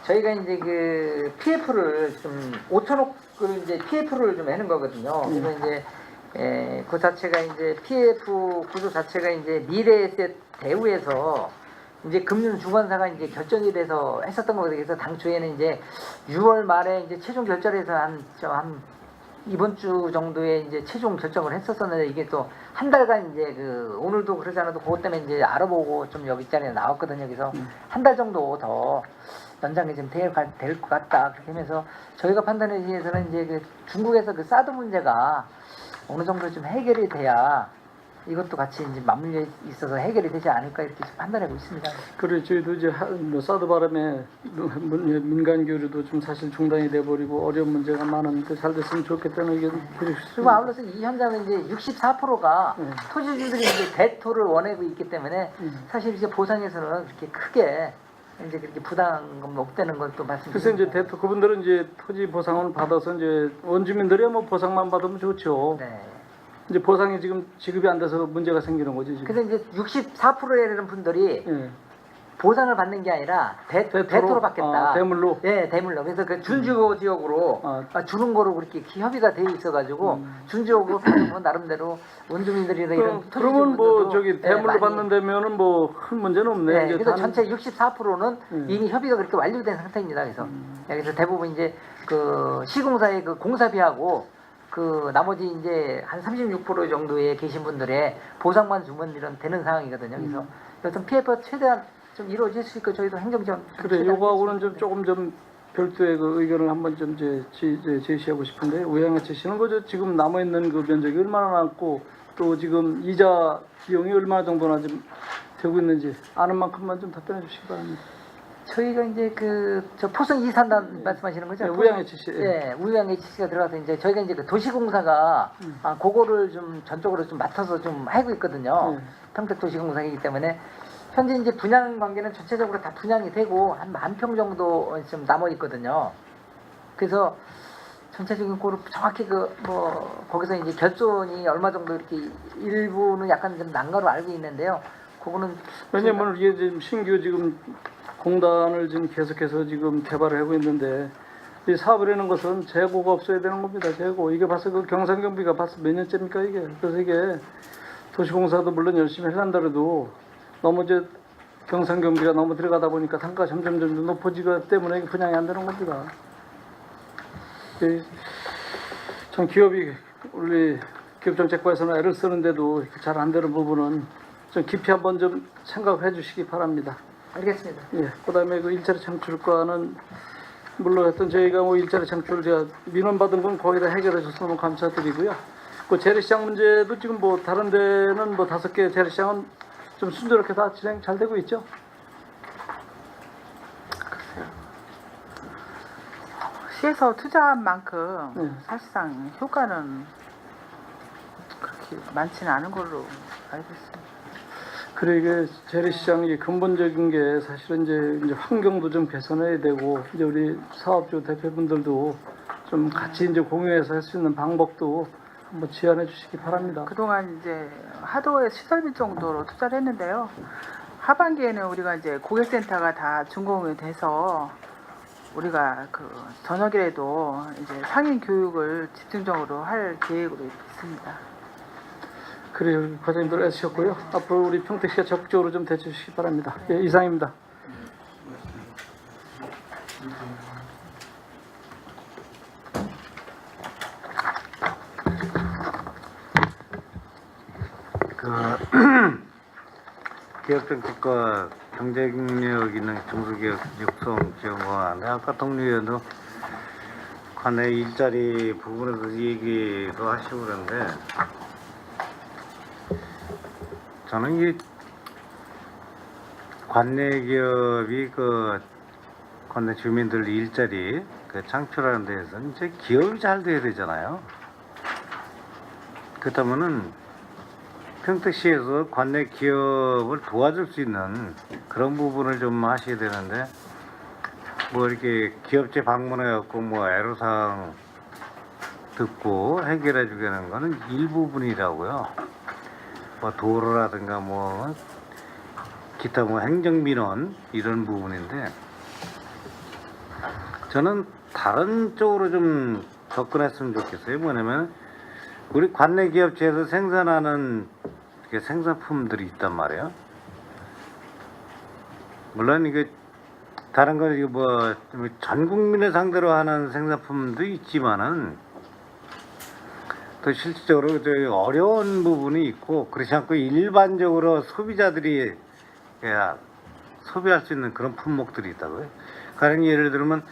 저희가 이제 그 PF를 좀 5천억을 이제 PF를 좀 하는 거거든요. 그래서 이제 그 자체가 이제 PF 구조 자체가 이제 미래에셋 대우에서 이제 금융 주관사가 이제 결정이 돼서 했었던 거거든요. 그래서 당초에는 이제 6월 말에 이제 최종 결정해서 한 이번 주 정도에 이제 최종 결정을 했었었는데 이게 또 한 달간 이제 그 오늘도 그러지 않아도 그것 때문에 이제 알아보고 좀 여기 자리에 나왔거든요. 그래서 한 달 정도 더 연장이 좀 될 것 같다 그렇게 하면서 저희가 판단에 의해서는 이제 그 중국에서 그 사드 문제가 어느 정도 좀 해결이 돼야 이것도 같이 이제 맞물려 있어서 해결이 되지 않을까 이렇게 좀 판단하고 있습니다. 그래 저희도 이제 사드 바람에 민간 교류도 좀 사실 중단이 돼버리고 어려운 문제가 많은데 잘 됐으면 좋겠다는 의견 드리고 그리고 싶습니다. 아울러서 이 현장은 이제 64%가 토지주들이 이제 대토를 원하고 있기 때문에 사실 이제 보상에서는 그렇게 크게 이제 그렇게 부담은 없다는 걸 또 그래서 말씀드립니다. 이제 그분들은 이제 토지 보상을 받아서 이제 원주민들이 뭐 보상만 받으면 좋죠. 네. 이제 보상이 지금 지급이 안 돼서 문제가 생기는 거지 지금. 그래서 이제 64%에 이르는 분들이 예. 보상을 받는 게 아니라 대토로 받겠다. 대물로. 네, 대물로. 그래서 그 준지구 지역으로 주는 거로 그렇게 협의가 돼 있어가지고 준지역으로 받는 건 나름대로 원주민들이나 이런 그러면 뭐 토지주분들도 저기 대물로 많이 받는 데면은 뭐 큰 문제는 없네. 네, 이제 그래서 단- 전체 64%는 이미 협의가 그렇게 완료된 상태입니다. 그래서 그래서 대부분 이제 그 시공사의 그 공사비하고 그 나머지 이제 한 36% 정도에 계신 분들의 보상만 주면 이런 되는 상황이거든요. 그래서 여튼 PF 최대한 좀 이루어질 수 있고 저희도 행정지원 그래 요거하고는 좀 조금 좀 별도의 그 의견을 한번 좀 제시하고 싶은데 우양에 제시는 거죠. 지금 남아 있는 그 면적이 얼마나 남고 또 지금 이자 비용이 얼마나 정도나 좀 되고 있는지 아는 만큼만 좀 답변해 주시기 바랍니다. 저희가 이제 그 저 포성 이산단 말씀하시는 거죠? 네, 우양의 지시. 예, 우양의 지시가 들어가서 이제 저희가 이제 그 도시공사가 그거를 좀 전적으로 좀 맡아서 좀 하고 있거든요. 평택도시공사이기 때문에 현재 이제 분양 관계는 전체적으로 다 분양이 되고 한 10,000평 정도 좀 남아 있거든요. 그래서 전체적인 거로 정확히 그 뭐 거기서 이제 결손이 얼마 정도 이렇게 일부는 약간 좀 난가로 알고 있는데요. 그거는 왜냐면 이게 지금 신규 지금 공단을 지금 계속해서 지금 개발을 하고 있는데 이 사업을 하는 것은 재고가 없어야 되는 겁니다. 재고. 이게 벌써 그 경상경비가 벌써 몇 년째입니까 이게. 그래서 이게 도시공사도 물론 열심히 해난다래도 너무 이제 경상경비가 너무 들어가다 보니까 단가가 점점 높아지기 때문에 이게 분양이 안 되는 겁니다. 참 기업이 우리 기업정책부에서는 애를 쓰는데도 잘 안 되는 부분은 좀 깊이 한번 좀 생각해 주시기 바랍니다. 알겠습니다. 예, 그다음에 그 일자리 창출과는 물론 하여튼 저희가 뭐 일자리 창출 제가 민원 받은 건 거의 다 해결해 줘서 너무 감사드리고요. 그 재래시장 문제도 지금 뭐 다른 데는 뭐 5개 재래시장은 좀 순조롭게 다 진행 잘 되고 있죠. 시에서 투자한 만큼 네. 사실상 효과는 그렇게 많지는 않은 걸로 알고 있습니다. 그래 이게 재래시장이 근본적인 게 사실은 이제 환경도 좀 개선해야 되고 이제 우리 사업주 대표분들도 좀 같이 이제 공유해서 할 수 있는 방법도 한번 제안해 주시기 바랍니다. 그동안 이제 하도의 시설비 정도로 투자를 했는데요. 하반기에는 우리가 이제 고객센터가 다 준공이 돼서 우리가 그 저녁이라도 이제 상인 교육을 집중적으로 할 계획으로 있습니다. 그래요. 과장님들 애쓰셨고요. 앞으로 우리 평택시가 적극적으로 좀 대처해 주시기 바랍니다. 예, 이상입니다. 기업정책과 경쟁력 있는 중소기업 육성 지원과 아까 동료위원도 관내 일자리 부분에서 얘기도 하시고 그런데 저는 이 관내 기업이 그 관내 주민들 일자리 그 창출하는 데에서는 이제 기업이 잘 돼야 되잖아요. 그렇다면은 평택시에서 관내 기업을 도와줄 수 있는 그런 부분을 좀 하셔야 되는데 뭐 이렇게 기업체 방문해갖고 뭐 애로사항 듣고 해결해 주겠는 거는 일부분이라고요. 뭐 도로라든가 뭐 기타 뭐 행정민원 이런 부분인데 저는 다른 쪽으로 좀 접근했으면 좋겠어요. 뭐냐면 우리 관내 기업체에서 생산하는 생산품들이 있단 말이에요. 물론 이게 다른 거 이거 뭐 전 국민을 상대로 하는 생산품도 있지만은 또 실질적으로 저 어려운 부분이 있고 그렇지 않고 일반적으로 소비자들이 소비할 수 있는 그런 품목들이 있다고요. 가령 예를 들면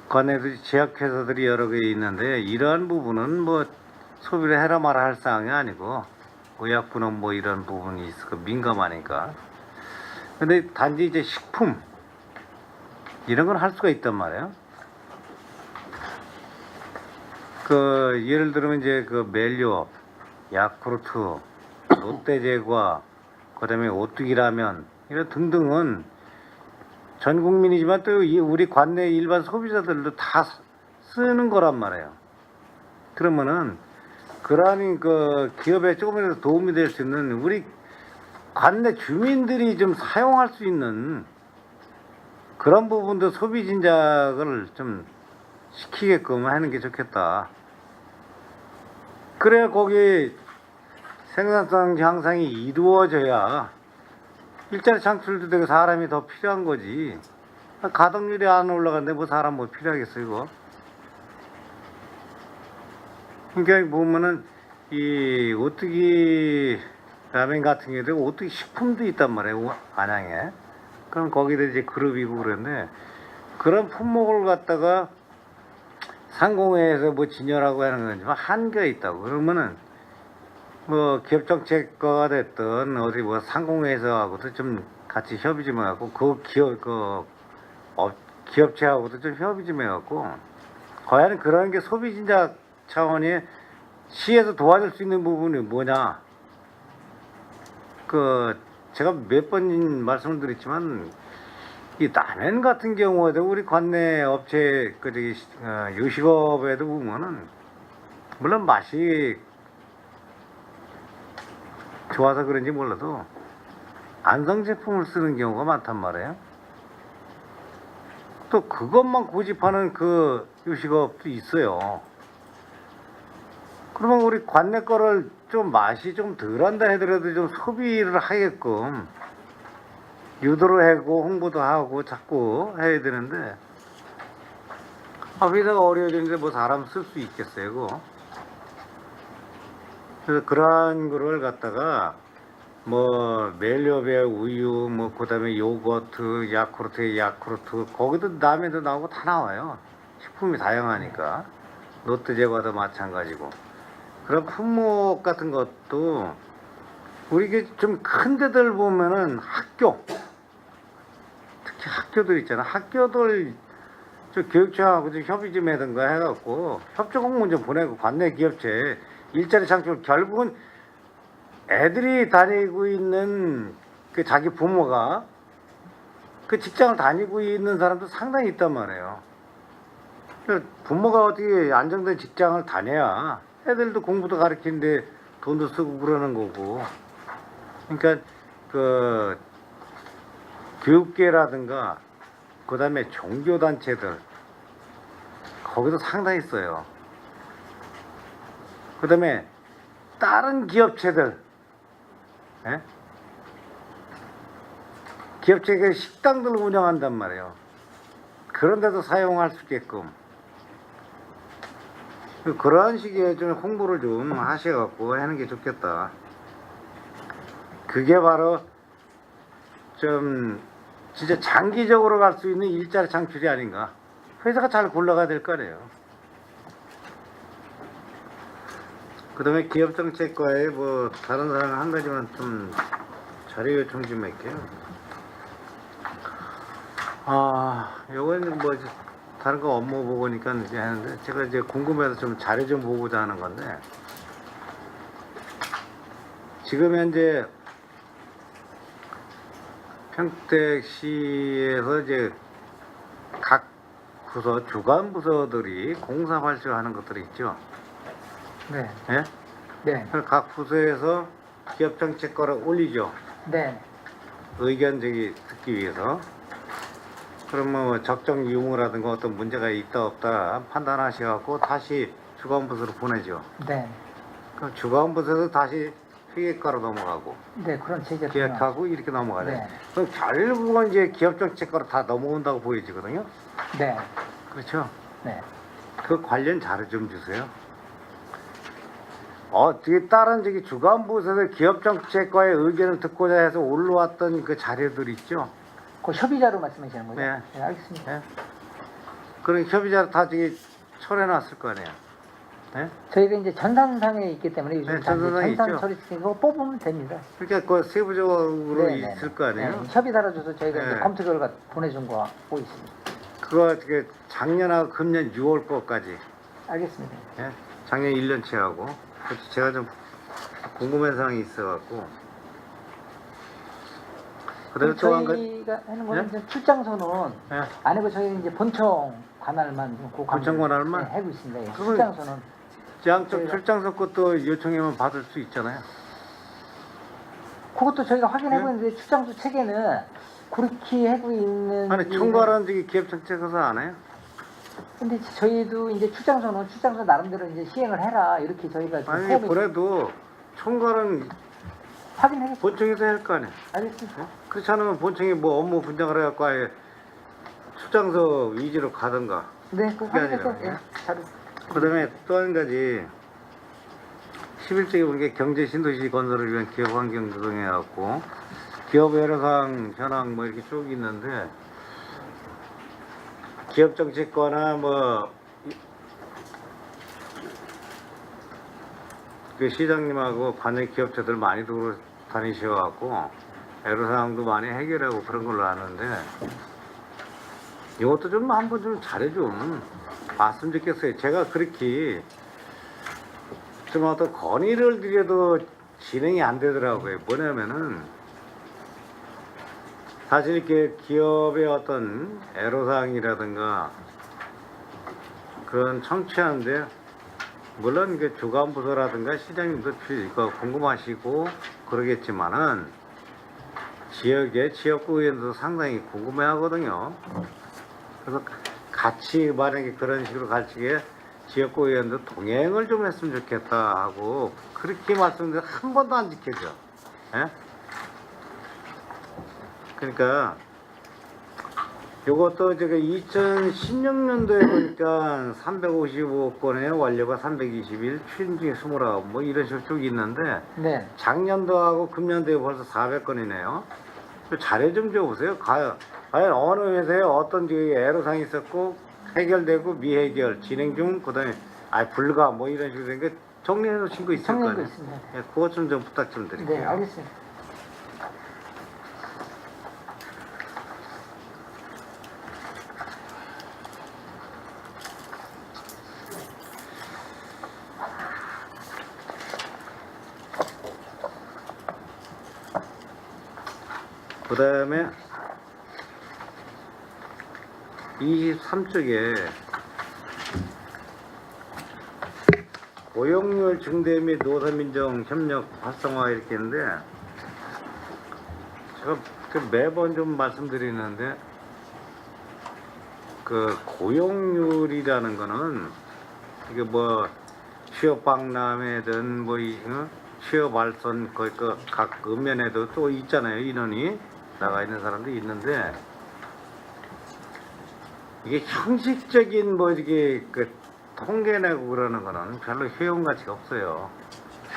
관내도 제약회사들이 여러 개 있는데 이러한 부분은 뭐 소비를 해라 마라 할 사항이 아니고 의약분원 뭐 이런 부분이 있어 민감하니까. 근데 단지 이제 식품 이런 건 할 수가 있단 말이에요. 그 예를 들면 이제 그 멜리오, 야쿠르트, 롯데제과, 그다음에 오뚜기 라면 이런 등등은 전 국민이지만 또 우리 관내 일반 소비자들도 다 쓰는 거란 말이에요. 그러면은 그러한 그 기업에 조금이라도 도움이 될 수 있는 우리 관내 주민들이 좀 사용할 수 있는 그런 부분도 소비 진작을 좀 시키게끔 하는 게 좋겠다. 그래야 거기 생산성 향상이 이루어져야 일자리 창출도 되고 사람이 더 필요한 거지. 가동률이 안 올라가는데 뭐 사람 뭐 필요하겠어요 이거. 그러니까 보면은 이 오뚜기 라면 같은 경우도 오뚜기 식품도 있단 말이에요 안양에. 그럼 거기다 이제 그룹이고 그러는데 그런 품목을 갖다가 상공회에서 뭐 진열하고 하는 거지만 한계가 있다고. 그러면은 뭐 기업정책과가 됐든 어디 뭐 상공회에서하고도 좀 같이 협의 좀 해갖고 그 기업체하고도 좀 협의 좀 해갖고 과연 그런 게 소비 진작 차원이 시에서 도와줄 수 있는 부분이 뭐냐. 그 제가 몇 번 말씀을 드렸지만 이 라면 같은 경우에도 우리 관내 업체 그 저기 요식업에도 보면은 물론 맛이 좋아서 그런지 몰라도 안성 제품을 쓰는 경우가 많단 말이에요. 또 그것만 고집하는 그 요식업도 있어요. 그러면 우리 관내 거를 좀 맛이 좀 덜한다 하더라도 좀 소비를 하게끔 유도를 하고 홍보도 하고 자꾸 해야 되는데, 회사가 어려워지는데 뭐 사람 쓸 수 있겠어요, 그거. 그래서 그러한 거를 갖다가 뭐 멜리오베 우유, 뭐 그다음에 요거트, 야쿠르트 거기도 라면도 나오고 다 나와요. 식품이 다양하니까. 롯데제과도 마찬가지고. 그런 품목 같은 것도 우리 이게 좀 큰 데들 보면은 학교, 특히 학교들 있잖아. 학교들 저 교육청하고 좀 협의 좀 해든가 해갖고 협조 공문 좀 보내고 관내 기업체 일자리 창출, 결국은 애들이 다니고 있는 그 자기 부모가 그 직장을 다니고 있는 사람도 상당히 있단 말이에요. 부모가 어떻게 안정된 직장을 다녀야 애들도 공부도 가르치는데 돈도 쓰고 그러는 거고. 그러니까 그 교육계라든가 그 다음에 종교단체들 거기도 상당히 있어요. 그 다음에 다른 기업체들, 예? 기업체가 식당들 운영한단 말이에요. 그런 데도 사용할 수 있게끔 그러한 식의 좀 홍보를 좀 하셔갖고 하는 게 좋겠다. 그게 바로 좀 진짜 장기적으로 갈 수 있는 일자리 창출이 아닌가. 회사가 잘 굴러가야 될 거 아니에요. 그 다음에 기업정책과에 뭐 다른 사람 한 가지만 좀 자료 요청 좀 할게요. 요거는 뭐 다른 거 업무 보고니까 이제 하는데, 제가 이제 궁금해서 좀 자료 좀 보고자 하는 건데, 지금 현재 평택시에서 이제 각 부서, 주간 부서들이 공사 발표하는 것들이 있죠. 네. 예? 네. 그래서 각 부서에서 기업 정책 거를 올리죠. 네. 의견 듣기 위해서. 그러면 뭐 적정 유무라든가 어떤 문제가 있다 없다 판단하셔갖고 다시 주간부서로 보내죠. 네. 그럼 주간부서에서 다시 회계과로 넘어가고 네. 그런 체제. 기획하고 이렇게 넘어가죠. 네. 그럼 결국은 이제 기업정책과로 다 넘어온다고 보여지거든요. 네. 그렇죠? 네. 그 관련 자료 좀 주세요. 어떻게 다른 주간부서에서 기업정책과의 의견을 듣고자 해서 올라왔던 그 자료들 있죠? 그 협의자로 말씀하시는 거죠? 네. 네, 알겠습니다. 예? 그런 협의자를 다 철해놨을 거 아니에요. 예? 저희가 이제 전산상에 있기 때문에 요즘 네, 다 이제 전산상에 전산 있죠. 처리시키고 뽑으면 됩니다. 그러니까 그 세부적으로 네, 네, 있을 네. 거 아니에요. 네, 협의 달아줘서 저희가 네. 이제 검토 결과 보내준 거 보고 있습니다. 그거 어떻게 작년하고 금년 6월 거까지, 알겠습니다. 예? 작년 1년치 하고, 제가 좀 궁금한 사항이 있어갖고. 그다음에 또 한 가지, 저희가 하는 거는 네? 이제 출장소는 예? 아니고 저희는 이제 본청 관할만 그 본청 관할만? 네, 하고 있습니다. 예, 그건- 출장소는 양쪽 저희가- 출장소 것도 요청하면 받을 수 있잖아요. 그것도 저희가 확인하고 네? 있는데 출장소 체계는 그렇게 하고 있는 아니, 총괄은 기업정책에서 안 해요? 근데 저희도 이제 출장소는 출장소 나름대로 이제 시행을 해라 이렇게 저희가 좀 아니, 포함이 그래도 총괄은 확인하겠습니다. 본청에서 할 거 아니에요. 알겠습니다. 그렇지 않으면 본청이 뭐 업무 분장을 해갖고 아예 출장소 위주로 가든가. 네, 그 그게 확인해서 아니라, 예, 자료. 그 다음에 또 한 가지, 11세기 우리가 경제 신도시 건설을 위한 기업 환경 조성해갖고 기업 애로사항 현황 뭐 이렇게 쭉 있는데, 기업 정책과나 뭐 그 시장님하고 관내 기업체들 많이 다니셔갖고 애로사항도 많이 해결하고 그런 걸로 아는데, 이것도 좀 한번 좀 잘해 좀 봤으면 좋겠어요. 제가 그렇게 좀 어떤 건의를 드려도 진행이 안 되더라고요. 뭐냐면은 사실 이렇게 기업의 어떤 애로사항이라든가 그런 청취하는데, 물론 그 주간부서라든가 시장님도 이거 궁금하시고 그러겠지만은 지역의 지역구 의원도 상당히 궁금해하거든요. 그래서 같이 만약에 그런 식으로 갈 적에 지역구 의원도 동행을 좀 했으면 좋겠다 하고 그렇게 말씀드렸는데 한 번도 안 지켜져. 예? 그러니까 요것도 제가 2016년도에 보니까 355억 건에 완료가 321, 추진 중에 29, 뭐 이런 식으로 쭉 있는데 네. 작년도하고 금년도에 벌써 400건이네요. 자료 좀 줘보세요. 과연 어느 회사에 어떤 애로사항이 있었고 해결되고 미해결, 진행 중, 그다음에 불가 뭐 이런 식으로 된 게 정리해 놓으신 거 있을 거 정리한 거 아니에요. 있습니다. 예, 그것 좀 부탁 좀 드릴게요. 네, 알겠습니다. 그 다음에 23쪽에 고용률 증대 및 노사민정 협력 활성화 이렇게 있는데 제가 매번 좀 말씀드리는데 그 고용률이라는 거는 이게 뭐 취업 박람회든 뭐 취업 발전 거의 각 읍면에도 또 있잖아요. 인원이 나가 있는 사람도 있는데 이게 형식적인 뭐 이렇게 통계 내고 그러는 거는 별로 효용 가치가 없어요.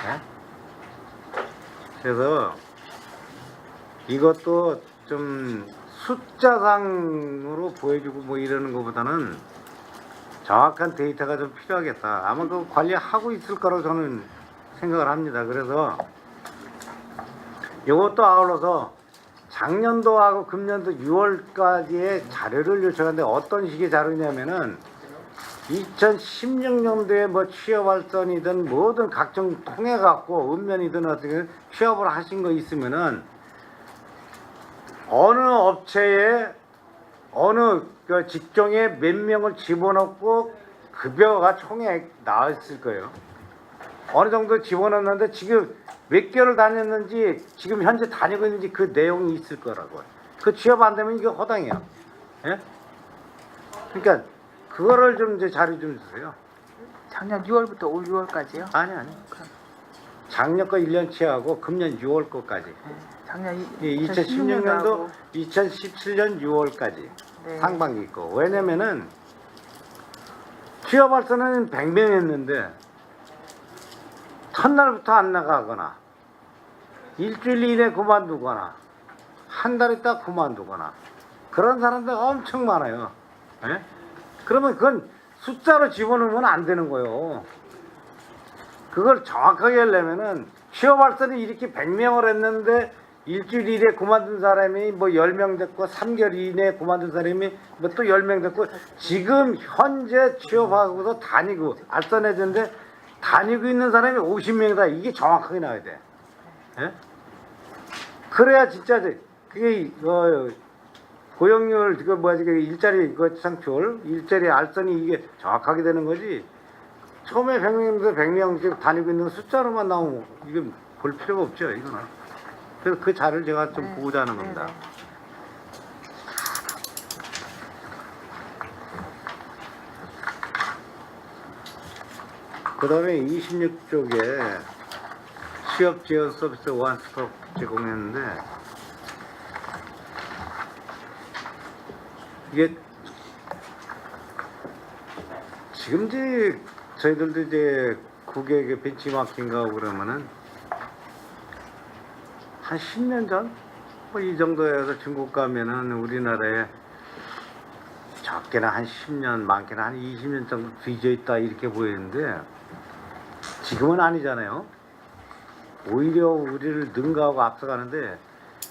예? 그래서 이것도 좀 숫자상으로 보여주고 뭐 이러는 것보다는 정확한 데이터가 좀 필요하겠다. 아마 그 관리하고 있을 거라고 저는 생각을 합니다. 그래서 이것도 아울러서 작년도하고 금년도 6월까지의 자료를 요청하는데 어떤 식의 자료냐면은 2016년도에 뭐 취업활동이든 뭐든 각종 통해 갖고 읍면이든 어떻게 취업을 하신 거 있으면은 어느 업체에 어느 그 직종에 몇 명을 집어넣고 급여가 총액 나왔을 거예요. 어느 정도 집어넣었는데 지금 몇 개월 다녔는지 지금 현재 다니고 있는지 그 내용이 있을 거라고. 그 취업 안 되면 이게 허당이야. 예? 그러니까 그거를 좀 이제 자료 좀 주세요. 작년 6월부터 올 6월까지요? 아니. 작년 거 1년치하고 금년 6월 거까지. 작년 2016년도 2017년 6월까지 네. 상반기 거. 왜냐면은 취업활동은 100명 했는데 첫날부터 안 나가거나 일주일 이내 그만두거나 한 달 있다 그만두거나 그런 사람들 엄청 많아요. 예? 그러면 그건 숫자로 집어넣으면 안 되는 거예요. 그걸 정확하게 하려면은 취업활동이 이렇게 100명을 했는데 일주일 이내에 그만둔 사람이 뭐 10명 됐고 3개월 이내에 그만둔 사람이 뭐 또 10명 됐고 지금 현재 취업하고도 다니고 알선해졌는데 다니고 있는 사람이 50명이다. 이게 정확하게 나와야 돼. 예? 그래야 진짜 그게 고용률 일자리 창출 일자리 알선이 이게 정확하게 되는 거지. 처음에 100명인데 100명 다니고 있는 숫자로만 나오면 이게 볼 필요가 없죠. 이거는. 그래서 그 자료를 제가 좀 보고자 하는 겁니다. 그 다음에 26쪽에 취업 지원 서비스 원스톱 제공했는데 이게 지금 이제 저희들도 이제 국외 벤치마킹가 하고 그러면은 한 10년 전? 뭐 이 정도에서 중국 가면은 우리나라에 적게는 한 10년, 많게는 한 20년 정도 뒤져 있다 이렇게 보이는데 지금은 아니잖아요. 오히려 우리를 능가하고 앞서가는데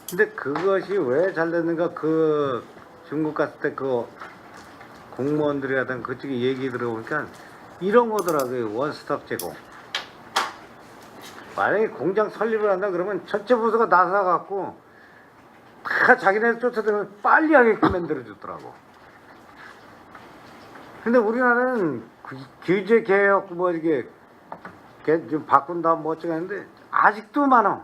근데 그것이 왜 잘 됐는가 그 중국 갔을 때 그 공무원들이라든 그쪽에 얘기 들어보니까 이런 거더라고요. 원스톱 제공. 만약에 공장 설립을 한다 그러면 전체 부서가 나서갖고 다 자기네 쫓아다니면 빨리 하게끔 만들어주더라고. 근데 우리나라는 규제 개혁 뭐 이렇게 좀 바꾼다 뭐 어쩌고 하는데 아직도 많아.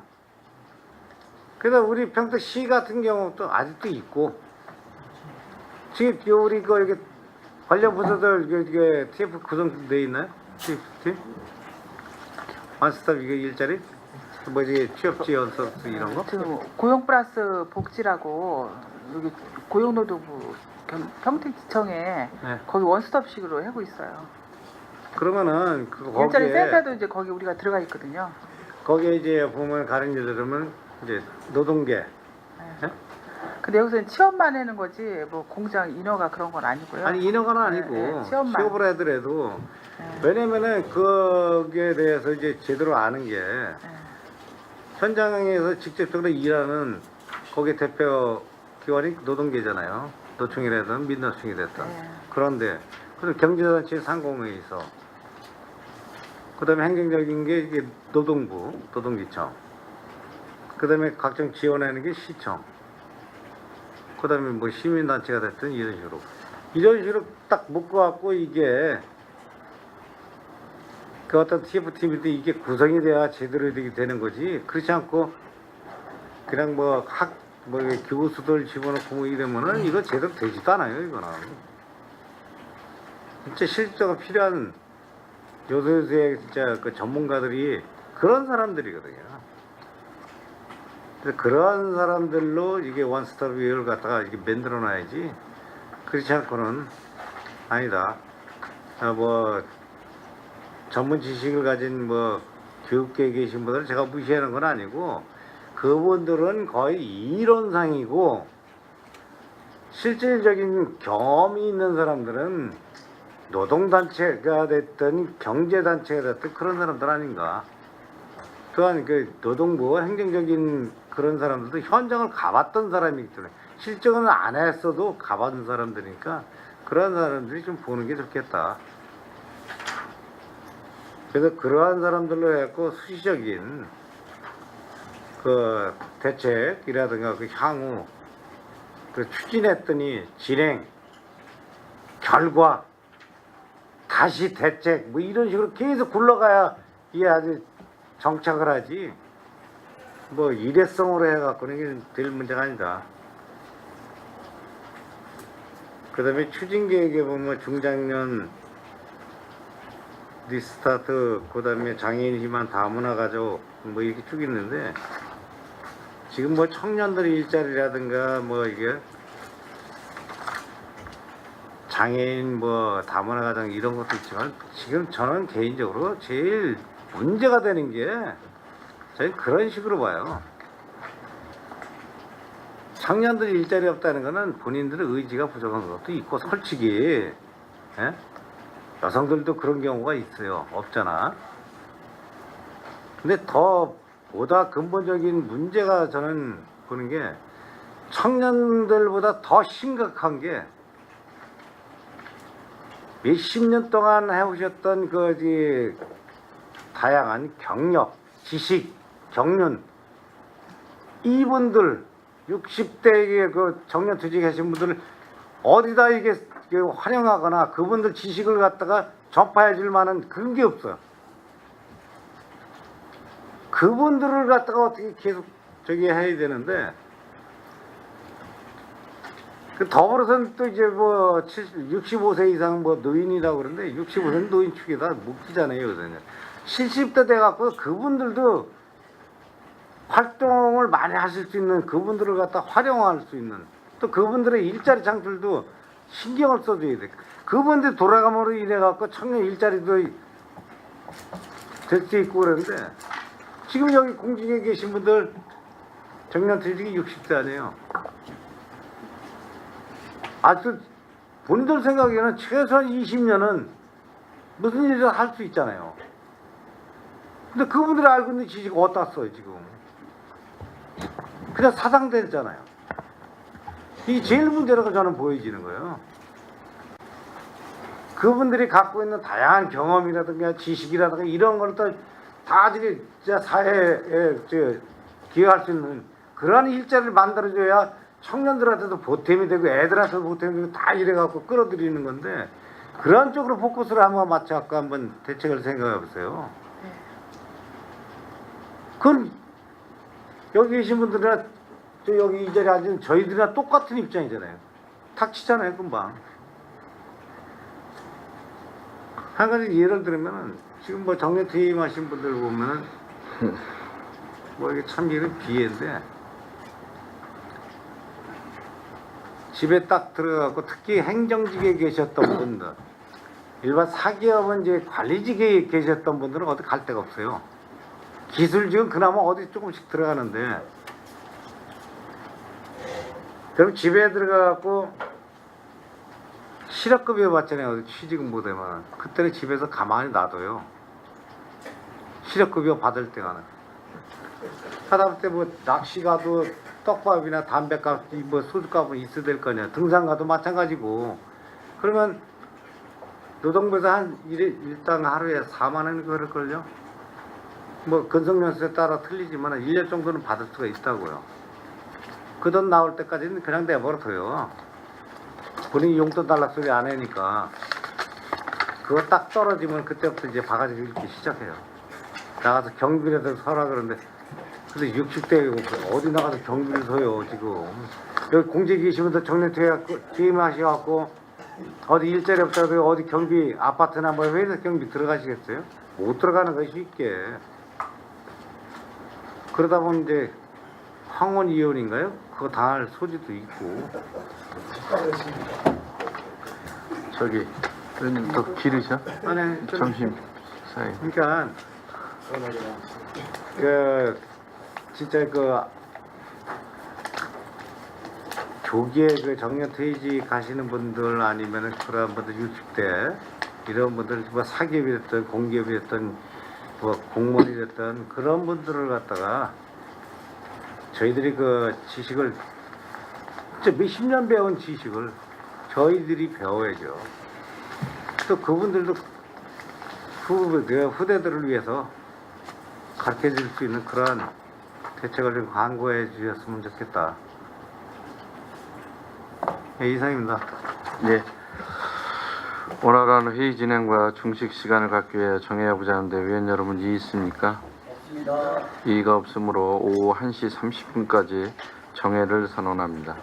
그래서 우리 평택시 같은 경우도 아직도 있고 지금 우리 거 이게 관련 부서들 이게 TF 구성돼 있나요? TF? 원스톱 이게 일자리? 뭐지 취업 지원 서비스 이런 거? 지금 고용 플러스 복지라고 여기 고용노동부 평택지청에 네. 거기 원스톱식으로 하고 있어요. 그러면은 그 일자리 거기에 센터도 이제 거기 우리가 들어가 있거든요. 거기에 이제 보면 가령 예를 들면 이제 노동계 근데 여기서는 취업만 하는 거지 뭐 공장 인허가 그런 건 아니고요. 아니 인허가는 아니고 네, 네, 취업만. 취업을 하더라도 네. 왜냐면은 거기에 대해서 이제 제대로 아는 게 네. 현장에서 직접적으로 일하는 거기 대표 기관이 노동계잖아요. 노총이라든 민노총이 됐든. 네. 그런데 그리고 경제단체 상공회에 있어. 그다음에 행정적인 게 이게 노동부, 노동지청. 그다음에 각종 지원하는 게 시청. 그다음에 뭐 시민단체가 됐든 이런 식으로 딱 묶어갖고 이게 그 어떤 TF팀인데 이게 구성이 돼야 제대로 되는 거지. 그렇지 않고 그냥 뭐 교수들 집어넣고 뭐 이러면은 이거 제대로 되지도 않아요. 이거는 진짜 실적으로 필요한 요새의 진짜 그 전문가들이 그런 사람들이거든요. 그래서 그러한 사람들로 이게 원스톱 위를 갖다가 이렇게 만들어 놔야지. 그렇지 않고는 아니다. 뭐 전문 지식을 가진 뭐 교육계에 계신 분들은 제가 무시하는 건 아니고 그분들은 거의 이론상이고 실질적인 경험이 있는 사람들은 노동단체가 됐든 경제단체가 됐든 그런 사람들 아닌가. 또한 그 노동부 행정적인 그런 사람들도 현장을 가봤던 사람이기 때문에 실적은 안 했어도 가봤던 사람들이니까 그런 사람들이 좀 보는 게 좋겠다. 그래서 그러한 사람들로 해갖고 수시적인 그 대책이라든가 그 향후 그 추진했더니 진행 결과 다시 대책 뭐 이런 식으로 계속 굴러가야 이게 아주 정착을 하지 뭐 일회성으로 해갖고는 이게 될 문제가 아니다. 그 다음에 추진계획에 보면 중장년 리스타트 그 다음에 장애인 희망 다문화 가족 뭐 이렇게 쭉 있는데 지금 뭐 청년들 일자리라든가 뭐 이게 장애인 뭐 다문화 가정 이런 것도 있지만 지금 저는 개인적으로 제일 문제가 되는 게 저희 그런 식으로 봐요. 청년들이 일자리 없다는 거는 본인들의 의지가 부족한 것도 있고 솔직히 예? 여성들도 그런 경우가 있어요. 없잖아. 근데 더 보다 근본적인 문제가 저는 보는 게 청년들보다 더 심각한 게 몇십 년 동안 해오셨던 그 다양한 경력, 지식, 경륜 이분들 60대의 그 정년퇴직 하신 분들을 어디다 이게 활용하거나 그분들 지식을 갖다가 전파해 줄 만한 그런 게 없어요. 그분들을 갖다가 어떻게 계속 저기 해야 되는데 그 더불어서는 또 이제 뭐 65세 이상 뭐 노인이라고 그러는데 65세는 노인 축에다 묶이잖아요. 요새는 70대 돼갖고 그분들도 활동을 많이 하실 수 있는 그분들을 갖다 활용할 수 있는 또 그분들의 일자리 창출도 신경을 써줘야 돼. 그분들 돌아감으로 인해갖고 청년 일자리도 될 수 있고 그러는데 지금 여기 공직에 계신 분들 정년퇴직이 60대 아니에요. 아주 본인들 생각에는 최소한 20년은 무슨 일을 할 수 있잖아요. 근데 그분들이 알고 있는 지식이 어디다 써요 지금. 그냥 사상되잖아요. 이게 제일 문제라고 저는 보여지는 거예요. 그분들이 갖고 있는 다양한 경험이라든가 지식이라든가 이런 걸 다 진짜 사회에 기여할 수 있는 그러한 일자리를 만들어줘야 청년들한테도 보탬이 되고 애들한테도 보탬이 되고 다 이래갖고 끌어들이는 건데 그런 쪽으로 포커스를 한번 맞춰갖고 한번 대책을 생각해 보세요. 그럼 여기 계신 분들이나 여기 이 자리에 앉은 저희들이나 똑같은 입장이잖아요. 탁 치잖아요, 금방. 한 가지 예를 들면은 지금 뭐 정년 퇴임하신 분들 보면은 뭐 이게 참 이런 비애인데 집에 딱 들어가고 특히 행정직에 계셨던 분들, 일반 사기업은 이제 관리직에 계셨던 분들은 어디 갈 데가 없어요. 기술직은 그나마 어디 조금씩 들어가는데, 그럼 집에 들어가갖고 실업급여 받잖아요. 취직은 못하면 그때는 집에서 가만히 놔둬요. 실업급여 받을 때가는 하다못해 뭐 낚시 가도 떡밥이나 담배값, 뭐 소주값은 있어야 될 거냐. 등산 가도 마찬가지고. 그러면 노동부에서 한 일당 하루에 4만 원 그럴걸요. 뭐 근속연수에 따라 틀리지만 1년 정도는 받을 수가 있다고요. 그 돈 나올 때까지는 그냥 내버려둬요. 본인이 용돈 달라 소리 안 하니까. 그거 딱 떨어지면 그때부터 이제 바가지 읽기 시작해요. 나가서 경비라도 서라 그러는데, 근데 60대 어디 나가서 경비를 서요 지금. 여기 공직에 계시면서 정년 퇴임하셔갖고 어디 일자리 없다고 어디 경비 아파트나 뭐 회사 경비 들어가시겠어요? 못 들어가는 것이 쉽게. 그러다 보면 이제 황혼 이혼인가요? 그거 당할 소지도 있고. 저기 의원님 더 길으셔? 아니, 점심 사이. 그러니까 그 진짜 그 조기에 그 정년 퇴직 가시는 분들 아니면은 그런 분들 60대 이런 분들 뭐 사기업이 됐든 공기업이 됐든 뭐 공무원이 됐든 그런 분들을 갖다가 저희들이 그 지식을 진짜 몇십 년 배운 지식을 저희들이 배워야죠. 또 그분들도 후대들을 위해서 가르쳐 줄 수 있는 그런 대책을 좀 강구해 주셨으면 좋겠다. 예, 이상입니다. 예. 오늘은 회의 진행과 중식 시간을 갖기 위해 정해야 보자는데 위원 여러분 이의 있습니까? 없습니다. 이의가 없으므로 오후 1시 30분까지 정회를 선언합니다.